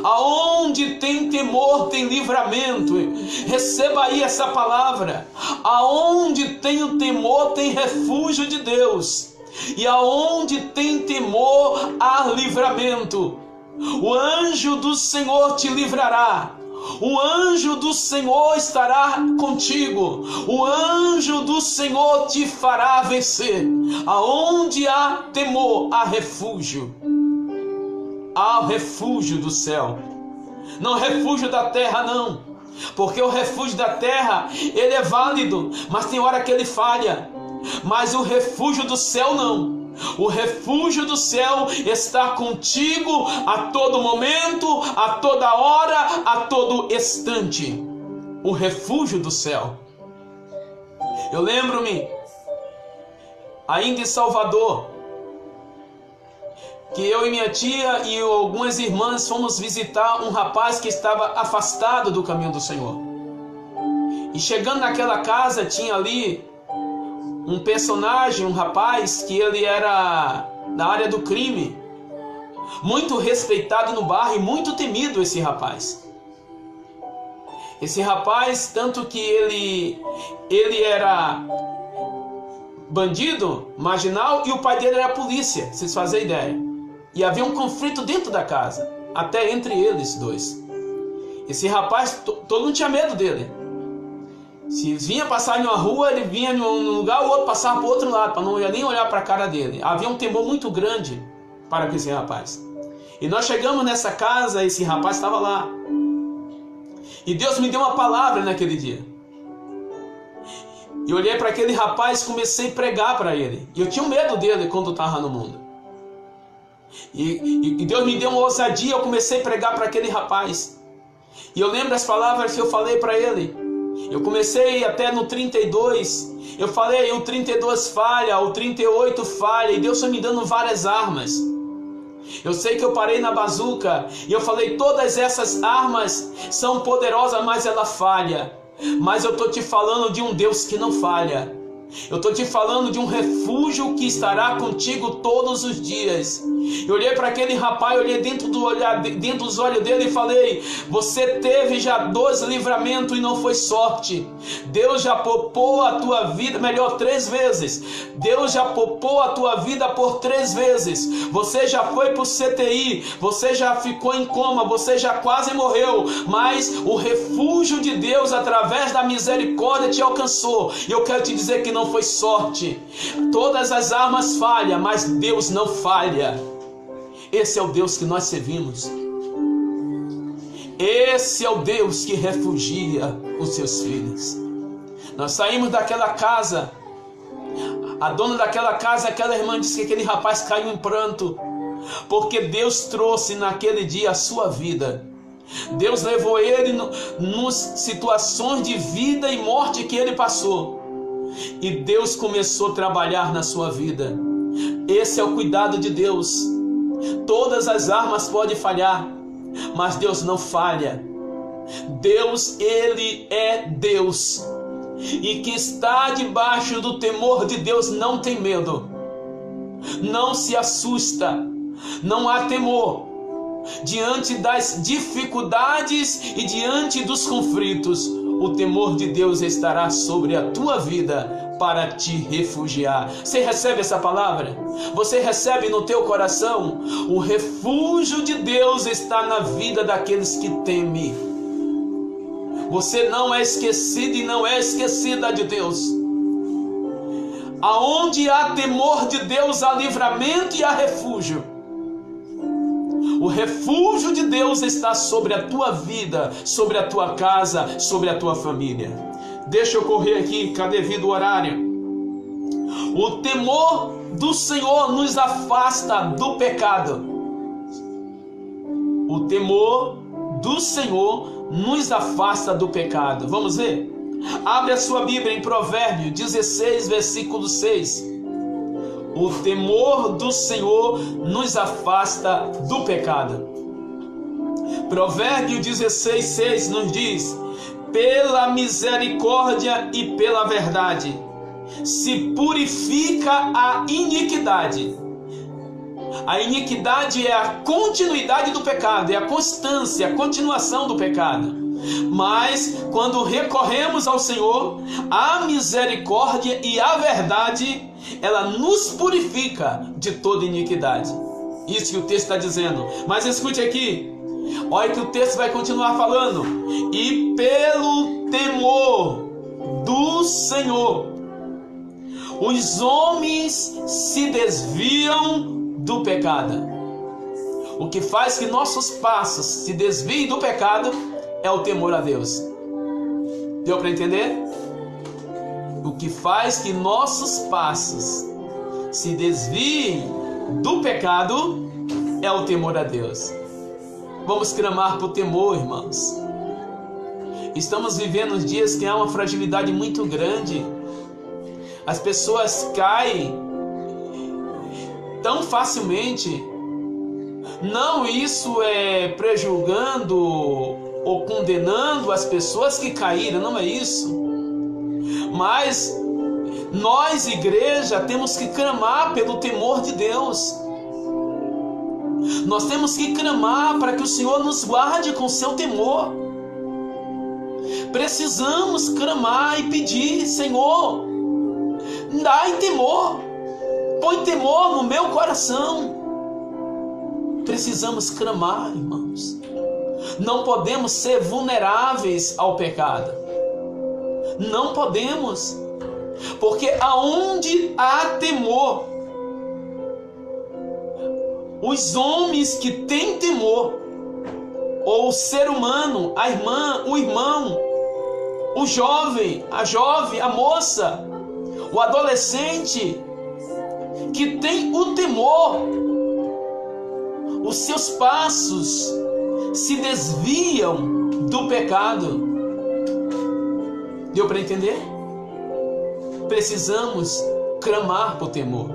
Aonde tem temor tem livramento. Receba aí essa palavra. Aonde tem o temor tem refúgio de Deus. E aonde tem temor há livramento. O anjo do Senhor te livrará. O anjo do Senhor estará contigo. O anjo do Senhor te fará vencer. Aonde há temor há refúgio. Há o refúgio do céu. Não refúgio da terra não. Porque o refúgio da terra, ele é válido, mas tem hora que ele falha. Mas o refúgio do céu não. O refúgio do céu está contigo a todo momento, a toda hora, a todo instante. O refúgio do céu. Eu lembro-me, ainda em Salvador, que eu e minha tia e algumas irmãs fomos visitar um rapaz que estava afastado do caminho do Senhor. E chegando naquela casa, tinha ali um personagem, um rapaz, que ele era da área do crime. Muito respeitado no bairro e muito temido esse rapaz. Esse rapaz, tanto que ele era bandido, marginal, e o pai dele era polícia, vocês fazem ideia. E havia um conflito dentro da casa, até entre eles dois. Esse rapaz, todo mundo tinha medo dele. Se vinha passar em uma rua, ele vinha num lugar, o outro passava para o outro lado, para não nem olhar para a cara dele. Havia um temor muito grande para esse rapaz. E nós chegamos nessa casa, esse rapaz estava lá. E Deus me deu uma palavra naquele dia. E olhei para aquele rapaz e comecei a pregar para ele. E eu tinha medo dele quando estava no mundo. E Deus me deu uma ousadia, eu comecei a pregar para aquele rapaz. E eu lembro as palavras que eu falei para ele. Eu comecei até no 32. Eu falei, o 32 falha, o 38 falha. E Deus foi me dando várias armas. Eu sei que eu parei na bazuca. E eu falei, todas essas armas são poderosas, mas ela falha. Mas eu estou te falando de um Deus que não falha. Eu estou te falando de um refúgio que estará contigo todos os dias. Eu olhei para aquele rapaz, olhei dentro dos olhos dele e falei: você teve já 2 livramentos e não foi sorte. Deus já poupou a tua vida, melhor, 3 vezes. Deus já poupou a tua vida por 3 vezes. Você já foi para o CTI, você já ficou em coma, você já quase morreu, mas o refúgio de Deus através da misericórdia te alcançou. E eu quero te dizer que não foi sorte. Todas as armas falham, mas Deus não falha. Esse é o Deus que nós servimos. Esse é o Deus que refugia os seus filhos. Nós saímos daquela casa. A dona daquela casa, aquela irmã, disse que aquele rapaz caiu em pranto, porque Deus trouxe naquele dia a sua vida. Deus levou ele nas situações de vida e morte que ele passou. E Deus começou a trabalhar na sua vida. Esse é o cuidado de Deus. Todas as armas podem falhar, mas Deus não falha. Deus, Ele é Deus. E que está debaixo do temor de Deus não tem medo. Não se assusta. Não há temor. Diante das dificuldades e diante dos conflitos, o temor de Deus estará sobre a tua vida para te refugiar. Você recebe essa palavra? Você recebe no teu coração? O refúgio de Deus está na vida daqueles que temem. Você não é esquecido e não é esquecida de Deus. Aonde há temor de Deus, há livramento e há refúgio. O refúgio de Deus está sobre a tua vida, sobre a tua casa, sobre a tua família. Deixa eu correr aqui, cadê devido horário? O temor do Senhor nos afasta do pecado. O temor do Senhor nos afasta do pecado. Vamos ver? Abre a sua Bíblia em Provérbios 16, versículo 6. O temor do Senhor nos afasta do pecado. Provérbios 16, 6 nos diz: pela misericórdia e pela verdade se purifica a iniquidade. A iniquidade é a continuidade do pecado, é a constância, a continuação do pecado. Mas quando recorremos ao Senhor, a misericórdia e a verdade, ela nos purifica de toda iniquidade. Isso que o texto está dizendo. Mas escute aqui, olha que o texto vai continuar falando: e pelo temor do Senhor os homens se desviam do pecado. O que faz que nossos passos se desviem do pecado é o temor a Deus. Deu para entender? O que faz que nossos passos se desviem do pecado é o temor a Deus. Vamos clamar por temor, irmãos. Estamos vivendo dias que há uma fragilidade muito grande. As pessoas caem tão facilmente. Não isso é prejulgando ou condenando as pessoas que caíram, não é isso. Mas nós, igreja, temos que clamar pelo temor de Deus. Nós temos que clamar para que o Senhor nos guarde com seu temor. Precisamos clamar e pedir: Senhor, dai temor, põe temor no meu coração. Precisamos clamar, irmãos. Não podemos ser vulneráveis ao pecado. Não podemos. Porque aonde há temor, os homens que têm temor, ou o ser humano, a irmã, o irmão, o jovem, a moça, o adolescente que tem o temor, os seus passos se desviam do pecado. Deu para entender? Precisamos clamar por temor.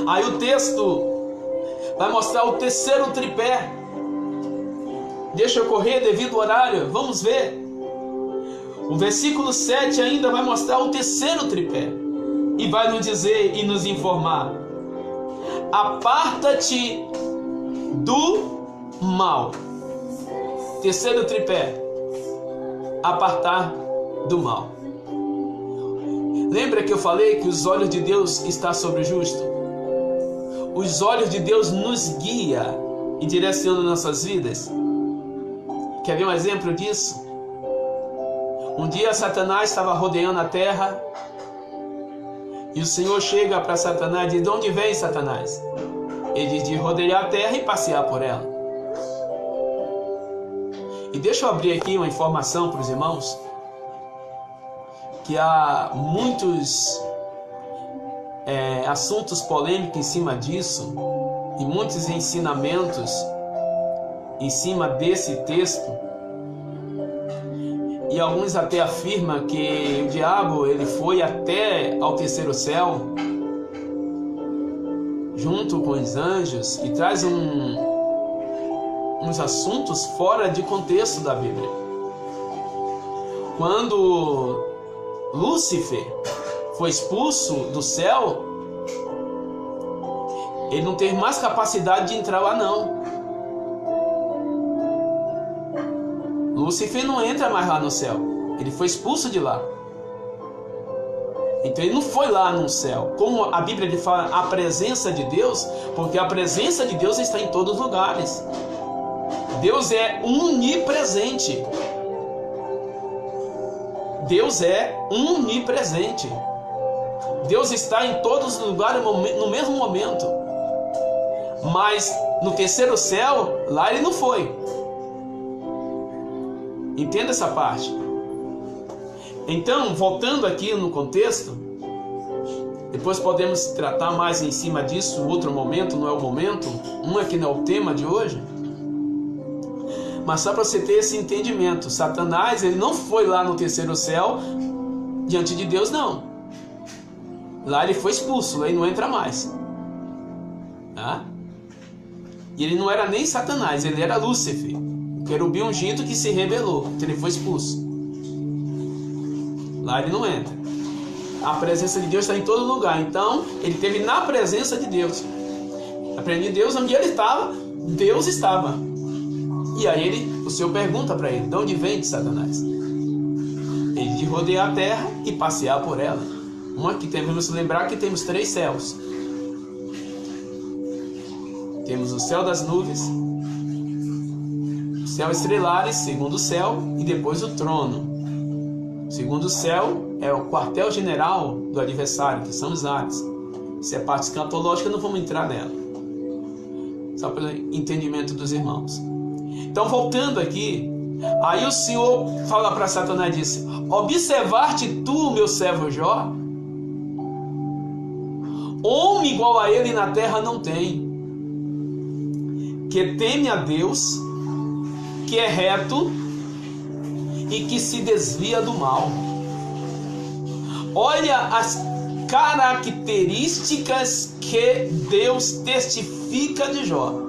Aí o texto vai mostrar o terceiro tripé. Deixa eu correr devido ao horário. Vamos ver. O versículo 7 ainda vai mostrar o terceiro tripé. E vai nos dizer e nos informar: aparta-te do mal. Terceiro tripé: apartar do mal. Lembra que eu falei que os olhos de Deus estão sobre o justo? Os olhos de Deus nos guia e direcionam nossas vidas. Quer ver um exemplo disso? Um dia Satanás estava rodeando a terra e o Senhor chega para Satanás e diz: de onde vem, Satanás? Ele diz: de rodear a terra e passear por ela. E deixa eu abrir aqui uma informação para os irmãos, que há muitos assuntos polêmicos em cima disso e muitos ensinamentos em cima desse texto. E alguns até afirmam que o diabo ele foi até ao terceiro céu junto com os anjos e traz uns assuntos fora de contexto da Bíblia. Quando Lúcifer foi expulso do céu, ele não teve mais capacidade de entrar lá não. Lúcifer não entra mais lá no céu. Ele foi expulso de lá. Então ele não foi lá no céu. Como a Bíblia fala, a presença de Deus, porque a presença de Deus está em todos os lugares. Deus é onipresente. Deus é onipresente. Deus está em todos os lugares no mesmo momento. Mas no terceiro céu, lá ele não foi. Entenda essa parte. Então, voltando aqui no contexto, depois podemos tratar mais em cima disso em outro momento, não é o momento, aqui não é o tema de hoje. Mas só para você ter esse entendimento, Satanás ele não foi lá no terceiro céu diante de Deus, não. Lá ele foi expulso, lá ele não entra mais. Tá? E ele não era nem Satanás, ele era Lúcifer, o querubim ungido que se rebelou, então ele foi expulso. Lá ele não entra. A presença de Deus está em todo lugar. Então ele esteve na presença de Deus. Aprendi Deus onde ele estava, Deus estava. E aí o Senhor pergunta para ele: de onde vem de Satanás? Ele de rodear a terra e passear por ela. Que devemos lembrar que temos 3 céus. Temos o céu das nuvens, o céu estrelares, segundo céu, e depois o trono. O segundo céu é o quartel-general do adversário, que são os ares. Isso é parte escatológica, não vamos entrar nela. Só pelo entendimento dos irmãos. Então, voltando aqui, aí o Senhor fala para Satanás e disse: observar-te tu, meu servo Jó? Homem igual a ele na terra não tem, que teme a Deus, que é reto e que se desvia do mal. Olha as características que Deus testifica de Jó.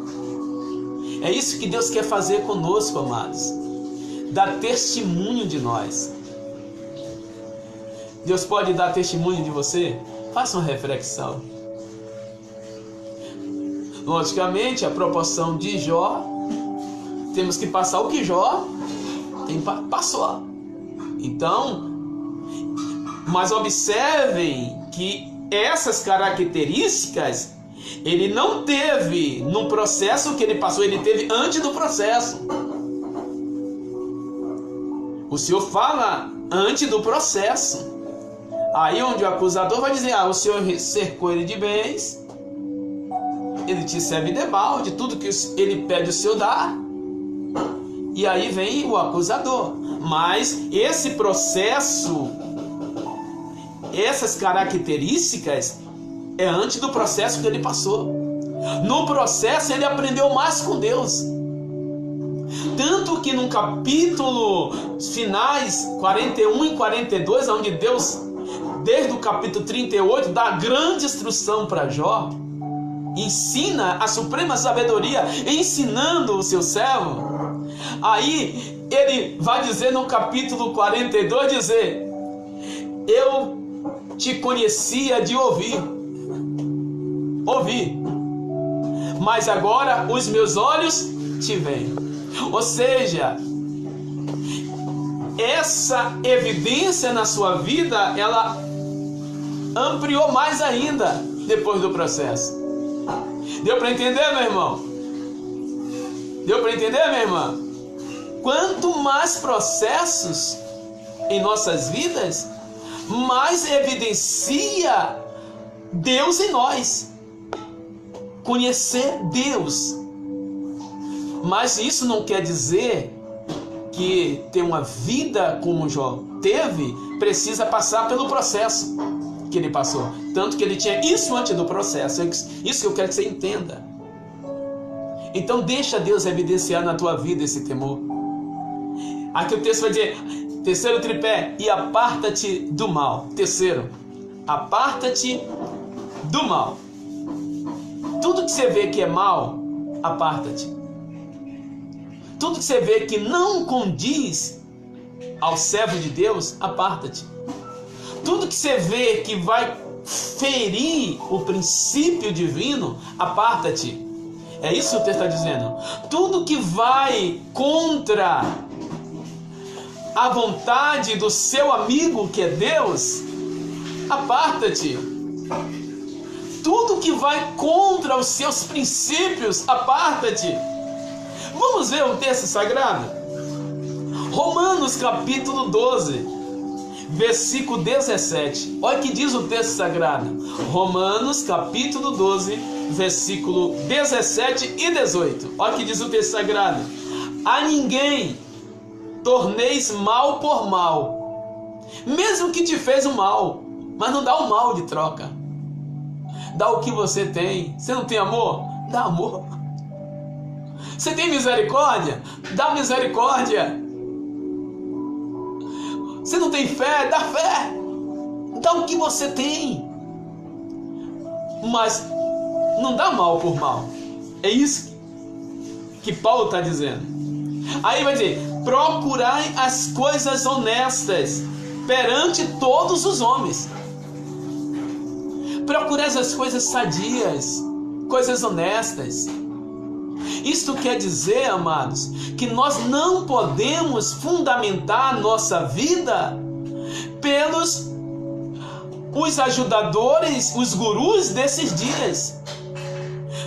É isso que Deus quer fazer conosco, amados. Dar testemunho de nós. Deus pode dar testemunho de você? Faça uma reflexão. Logicamente, a proporção de Jó, temos que passar o que Jó passou. Então, mas observem que essas características ele não teve no processo que ele passou, ele teve antes do processo. O Senhor fala antes do processo. Aí onde o acusador vai dizer: o Senhor cercou ele de bens, ele te serve de balde, tudo que ele pede o Senhor dá. E aí vem o acusador. Mas esse processo, essas características, é antes do processo que ele passou. No processo ele aprendeu mais com Deus. Tanto que no capítulo finais 41 e 42, onde Deus, desde o capítulo 38, dá grande instrução para Jó, ensina a suprema sabedoria, ensinando o seu servo. Aí ele vai dizer no capítulo 42, dizer: eu te conhecia de ouvir, mas agora os meus olhos te veem. Ou seja, essa evidência na sua vida, ela ampliou mais ainda depois do processo. Deu para entender, meu irmão? Deu para entender, minha irmã? Quanto mais processos em nossas vidas, mais evidencia Deus em nós. Conhecer Deus. Mas isso não quer dizer que ter uma vida como Jó teve, precisa passar pelo processo que ele passou. Tanto que ele tinha isso antes do processo. Isso que eu quero que você entenda. Então deixa Deus evidenciar na tua vida esse temor. Aqui o texto vai dizer, terceiro tripé, e aparta-te do mal. Terceiro, aparta-te do mal. Tudo que você vê que é mal, aparta-te. Tudo que você vê que não condiz ao servo de Deus, aparta-te. Tudo que você vê que vai ferir o princípio divino, aparta-te. É isso que o texto está dizendo. Tudo que vai contra a vontade do seu amigo, que é Deus, aparta-te. Tudo que vai contra os seus princípios, aparta-te. Vamos ver um texto sagrado? Romanos capítulo 12, versículo 17. Olha o que diz o texto sagrado. Romanos capítulo 12, versículo 17 e 18. Olha o que diz o texto sagrado. A ninguém torneis mal por mal, mesmo que te fez o mal, mas não dá o mal de troca. Dá o que você tem. Você não tem amor? Dá amor. Você tem misericórdia? Dá misericórdia. Você não tem fé? Dá fé. Dá o que você tem. Mas não dá mal por mal. É isso que Paulo está dizendo. Aí vai dizer: procurai as coisas honestas perante todos os homens. Procurai as coisas sadias, coisas honestas. Isto quer dizer, amados, que nós não podemos fundamentar a nossa vida pelos os ajudadores, os gurus desses dias.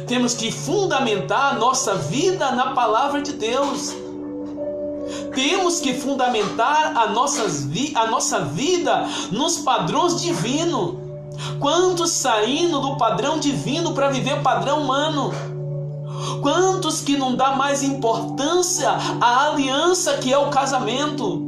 Temos que fundamentar a nossa vida na palavra de Deus. Temos que fundamentar a nossa vida nos padrões divinos. Quantos saindo do padrão divino para viver o padrão humano? Quantos que não dá mais importância à aliança que é o casamento?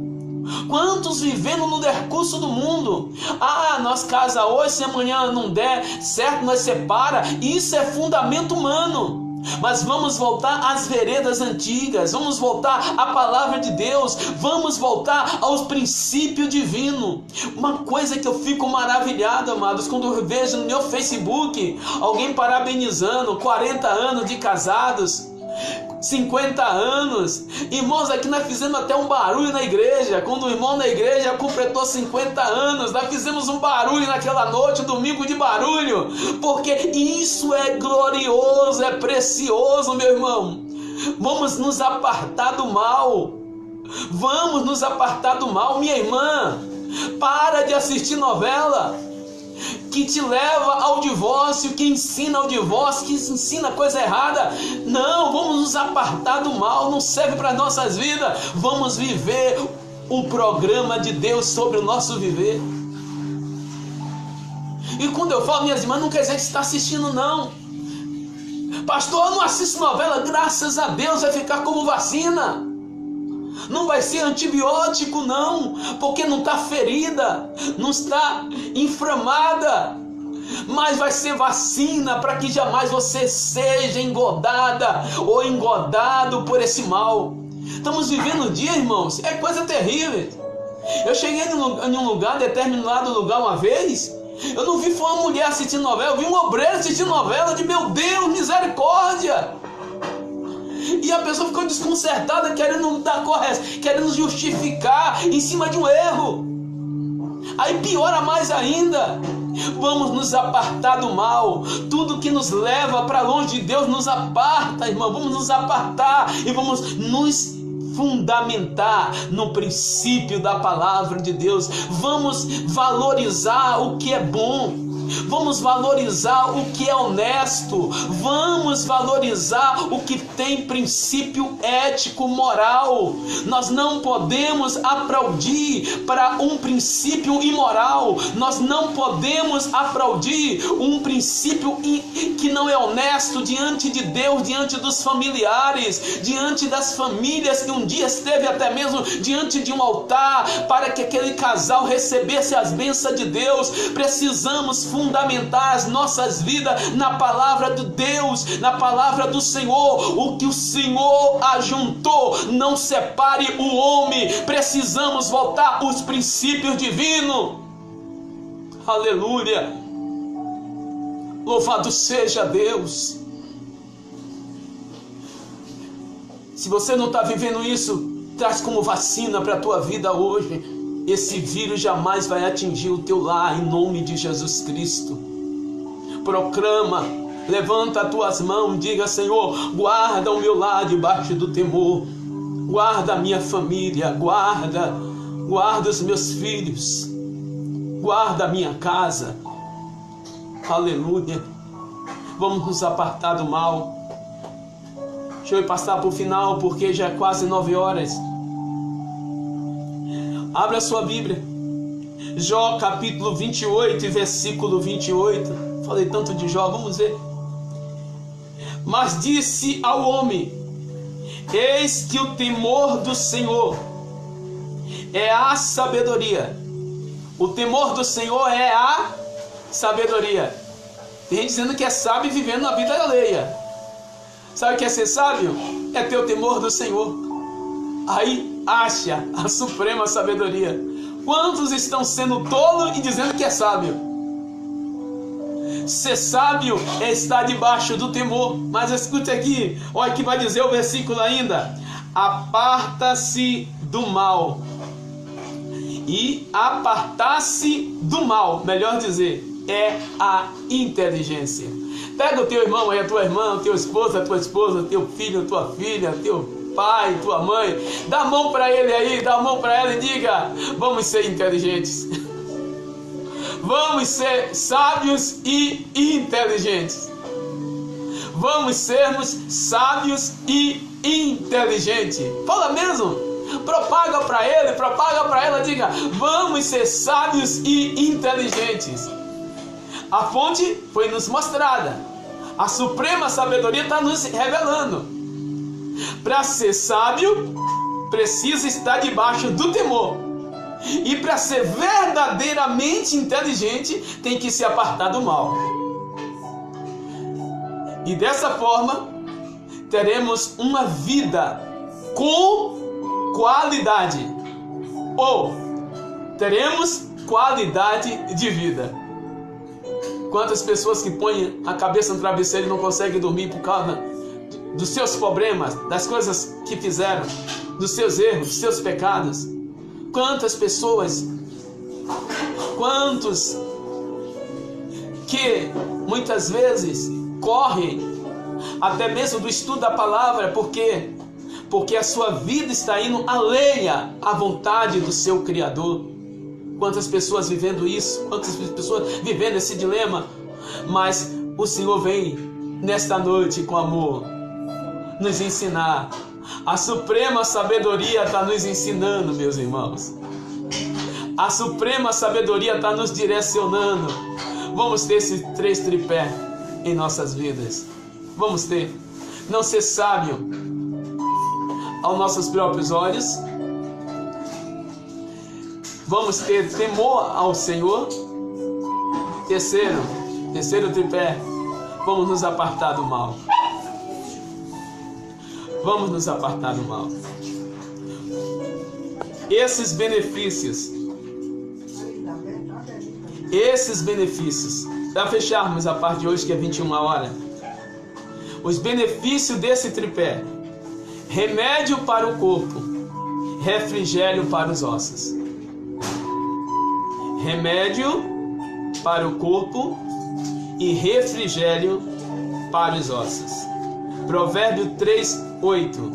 Quantos vivendo no decurso do mundo? Ah, nós casa hoje, se amanhã não der certo, nós separa. Isso é fundamento humano. Mas vamos voltar às veredas antigas, vamos voltar à palavra de Deus, vamos voltar aos princípios divinos. Uma coisa que eu fico maravilhado, amados, quando eu vejo no meu Facebook alguém parabenizando 40 anos de casados, 50 anos. Irmãos, aqui nós fizemos até um barulho na igreja. Quando o irmão na igreja completou 50 anos, nós fizemos um barulho naquela noite, domingo de barulho, porque isso é glorioso, é precioso, meu irmão. Vamos nos apartar do mal. Vamos nos apartar do mal, minha irmã. Para de assistir novela que te leva ao divórcio, que ensina ao divórcio, que ensina coisa errada. Não, vamos nos apartar do mal, não serve para nossas vidas. Vamos viver o programa de Deus sobre o nosso viver. E quando eu falo, minhas irmãs, não quer dizer que você está assistindo, não. Pastor, eu não assisto novela, graças a Deus vai ficar como vacina. Não vai ser antibiótico, não, porque não está ferida, não está inflamada, mas vai ser vacina para que jamais você seja engodada ou engodado por esse mal. Estamos vivendo um dia, irmãos, é coisa terrível. Eu cheguei em um lugar, determinado lugar uma vez, eu não vi foi uma mulher assistindo novela, eu vi um obreiro assistindo novela, de meu Deus, misericórdia. E a pessoa ficou desconcertada, querendo justificar em cima de um erro. Aí piora mais ainda. Vamos nos apartar do mal. Tudo que nos leva para longe de Deus nos aparta, irmão. Vamos nos apartar e vamos nos fundamentar no princípio da palavra de Deus. Vamos valorizar o que é bom. Vamos valorizar o que é honesto. Vamos valorizar o que tem princípio ético, moral. Nós não podemos aplaudir para um princípio imoral. Nós não podemos aplaudir um princípio que não é honesto diante de Deus, diante dos familiares, diante das famílias que um dia esteve até mesmo diante de um altar para que aquele casal recebesse as bênçãos de Deus. Precisamos fundamentar as nossas vidas na palavra de Deus, na palavra do Senhor. O que o Senhor ajuntou, não separe o homem. Precisamos voltar aos princípios divinos. Aleluia! Louvado seja Deus! Se você não está vivendo isso, traz como vacina para a tua vida hoje. Esse vírus jamais vai atingir o teu lar, em nome de Jesus Cristo. Proclama, levanta as tuas mãos, diga: Senhor, guarda o meu lar debaixo do temor. Guarda a minha família, guarda os meus filhos, guarda a minha casa. Aleluia. Vamos nos apartar do mal. Deixa eu passar para o final, porque já é quase 9 horas. Abra a sua Bíblia. Jó capítulo 28, versículo 28. Falei tanto de Jó, vamos ver. Mas disse ao homem: eis que o temor do Senhor é a sabedoria. O temor do Senhor é a sabedoria. Tem gente dizendo que é sábio vivendo na vida alheia. Sabe o que é ser sábio? É ter o temor do Senhor. Aí acha a suprema sabedoria. Quantos estão sendo tolos e dizendo que é sábio? Ser sábio é estar debaixo do temor. Mas escute aqui, olha que vai dizer o versículo ainda: aparta-se do mal. E apartar-se do mal, melhor dizer, é a inteligência. Pega o teu irmão aí, a tua irmã, o teu esposo, a tua esposa, teu filho, a tua filha, teu pai, tua mãe, dá a mão para ele aí, dá a mão para ela e diga: vamos ser inteligentes. Vamos ser sábios e inteligentes. Vamos sermos sábios e inteligentes. Fala mesmo. Propaga para ele, propaga para ela, diga: vamos ser sábios e inteligentes. A fonte foi nos mostrada. A suprema sabedoria está nos revelando. Para ser sábio, precisa estar debaixo do temor. E para ser verdadeiramente inteligente, tem que se apartar do mal. E dessa forma, teremos uma vida com qualidade. Ou teremos qualidade de vida. Quantas pessoas que põem a cabeça no travesseiro e não conseguem dormir por causa dos seus problemas, das coisas que fizeram, dos seus erros, dos seus pecados. Quantas pessoas, quantos que muitas vezes correm até mesmo do estudo da palavra, porque a sua vida está indo alheia à vontade do seu Criador. Quantas pessoas vivendo isso, quantas pessoas vivendo esse dilema. Mas o Senhor vem nesta noite com amor nos ensinar. A suprema sabedoria está nos ensinando, meus irmãos. A suprema sabedoria está nos direcionando. Vamos ter esses 3 tripés em nossas vidas. Vamos ter. Não ser sábio aos nossos próprios olhos. Vamos ter temor ao Senhor. Terceiro tripé, vamos nos apartar do mal. Vamos nos apartar do mal. Esses benefícios, para fecharmos a parte de hoje, que é 21 horas, os benefícios desse tripé remédio para o corpo, refrigério para os ossos. Remédio para o corpo e refrigério para os ossos. Provérbio 3:8.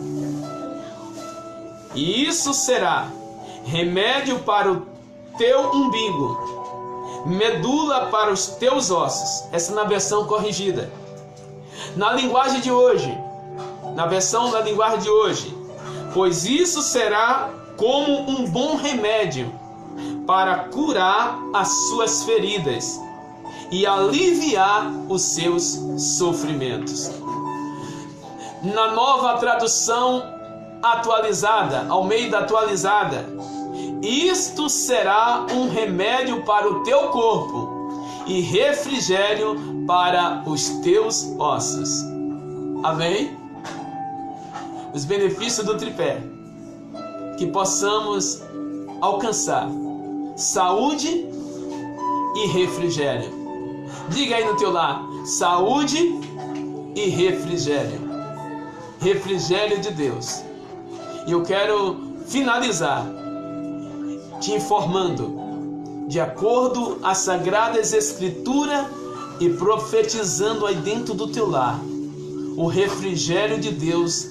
E isso será remédio para o teu umbigo, medula para os teus ossos. Essa na versão corrigida. Na linguagem de hoje, na versão da linguagem de hoje, pois isso será como um bom remédio para curar as suas feridas e aliviar os seus sofrimentos. Na nova tradução atualizada, Almeida atualizada, isto será um remédio para o teu corpo e refrigério para os teus ossos. Amém? Os benefícios do tripé. Que possamos alcançar saúde e refrigério. Diga aí no teu lar: saúde e refrigério. Refrigério de Deus. E eu quero finalizar te informando, de acordo às Sagradas Escrituras e profetizando aí dentro do teu lar, o refrigério de Deus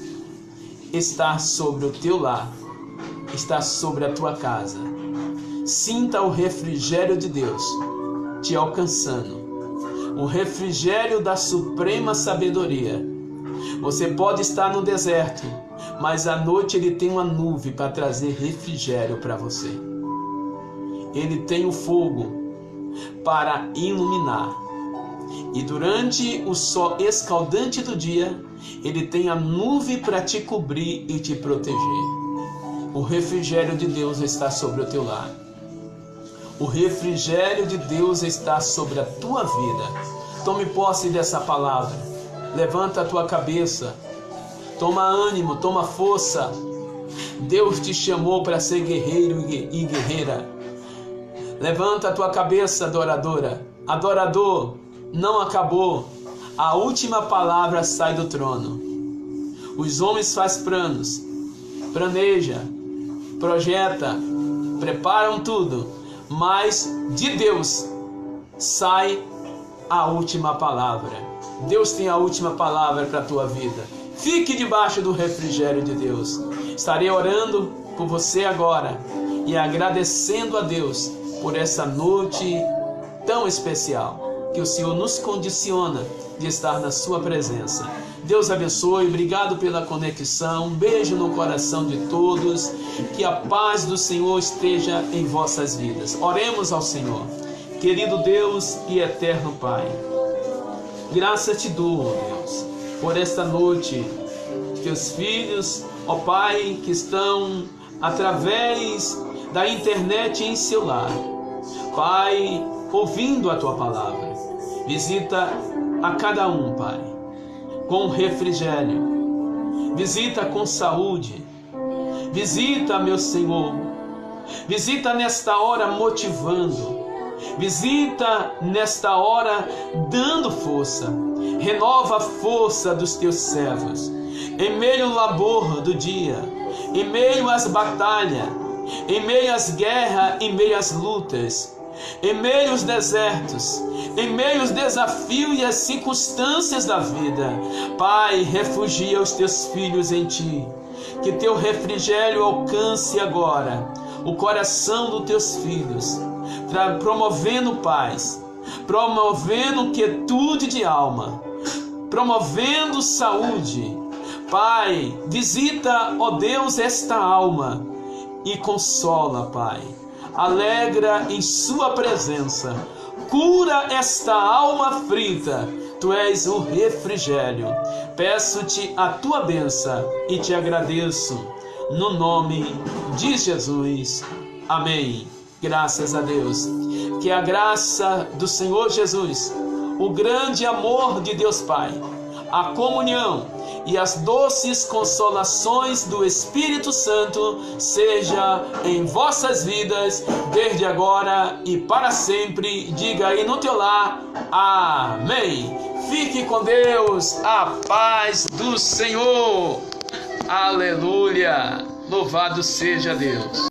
está sobre o teu lar, está sobre a tua casa. Sinta o refrigério de Deus te alcançando, o refrigério da suprema sabedoria. Você pode estar no deserto, mas à noite ele tem uma nuvem para trazer refrigério para você. Ele tem o fogo para iluminar. E durante o sol escaldante do dia, ele tem a nuvem para te cobrir e te proteger. O refrigério de Deus está sobre o teu lar. O refrigério de Deus está sobre a tua vida. Tome posse dessa palavra. Levanta a tua cabeça. Toma ânimo, toma força. Deus te chamou para ser guerreiro e guerreira. Levanta a tua cabeça, adoradora. Adorador, não acabou. A última palavra sai do trono. Os homens fazem planos, planeja, projeta, preparam tudo, mas de Deus sai a última palavra. Deus tem a última palavra para a tua vida. Fique debaixo do refrigério de Deus. Estarei orando por você agora e agradecendo a Deus por essa noite tão especial que o Senhor nos condiciona de estar na sua presença. Deus abençoe, obrigado pela conexão, um beijo no coração de todos, que a paz do Senhor esteja em vossas vidas. Oremos ao Senhor. Querido Deus e eterno Pai, graça te dou, ó Deus, por esta noite, teus filhos, ó Pai, que estão através da internet em seu lar, Pai, ouvindo a tua palavra. Visita a cada um, Pai, com refrigério. Visita com saúde. Visita, meu Senhor. Visita nesta hora motivando. Visita nesta hora dando força. Renova a força dos teus servos. Em meio ao labor do dia, em meio às batalhas, em meio às guerras, em meio às lutas, em meio aos desertos, em meio aos desafios e às circunstâncias da vida, Pai, refugia os teus filhos em ti. Que teu refrigério alcance agora o coração dos teus filhos, promovendo paz, promovendo quietude de alma, promovendo saúde. Pai, visita, ó Deus, esta alma e consola, Pai. Alegra em sua presença. Cura esta alma aflita. Tu és o refrigério. Peço-te a tua bênção e te agradeço no nome de Jesus. Amém. Graças a Deus. Que a graça do Senhor Jesus, o grande amor de Deus Pai, a comunhão e as doces consolações do Espírito Santo seja em vossas vidas, desde agora e para sempre. Diga aí no teu lar, amém. Fique com Deus, a paz do Senhor. Aleluia! Louvado seja Deus!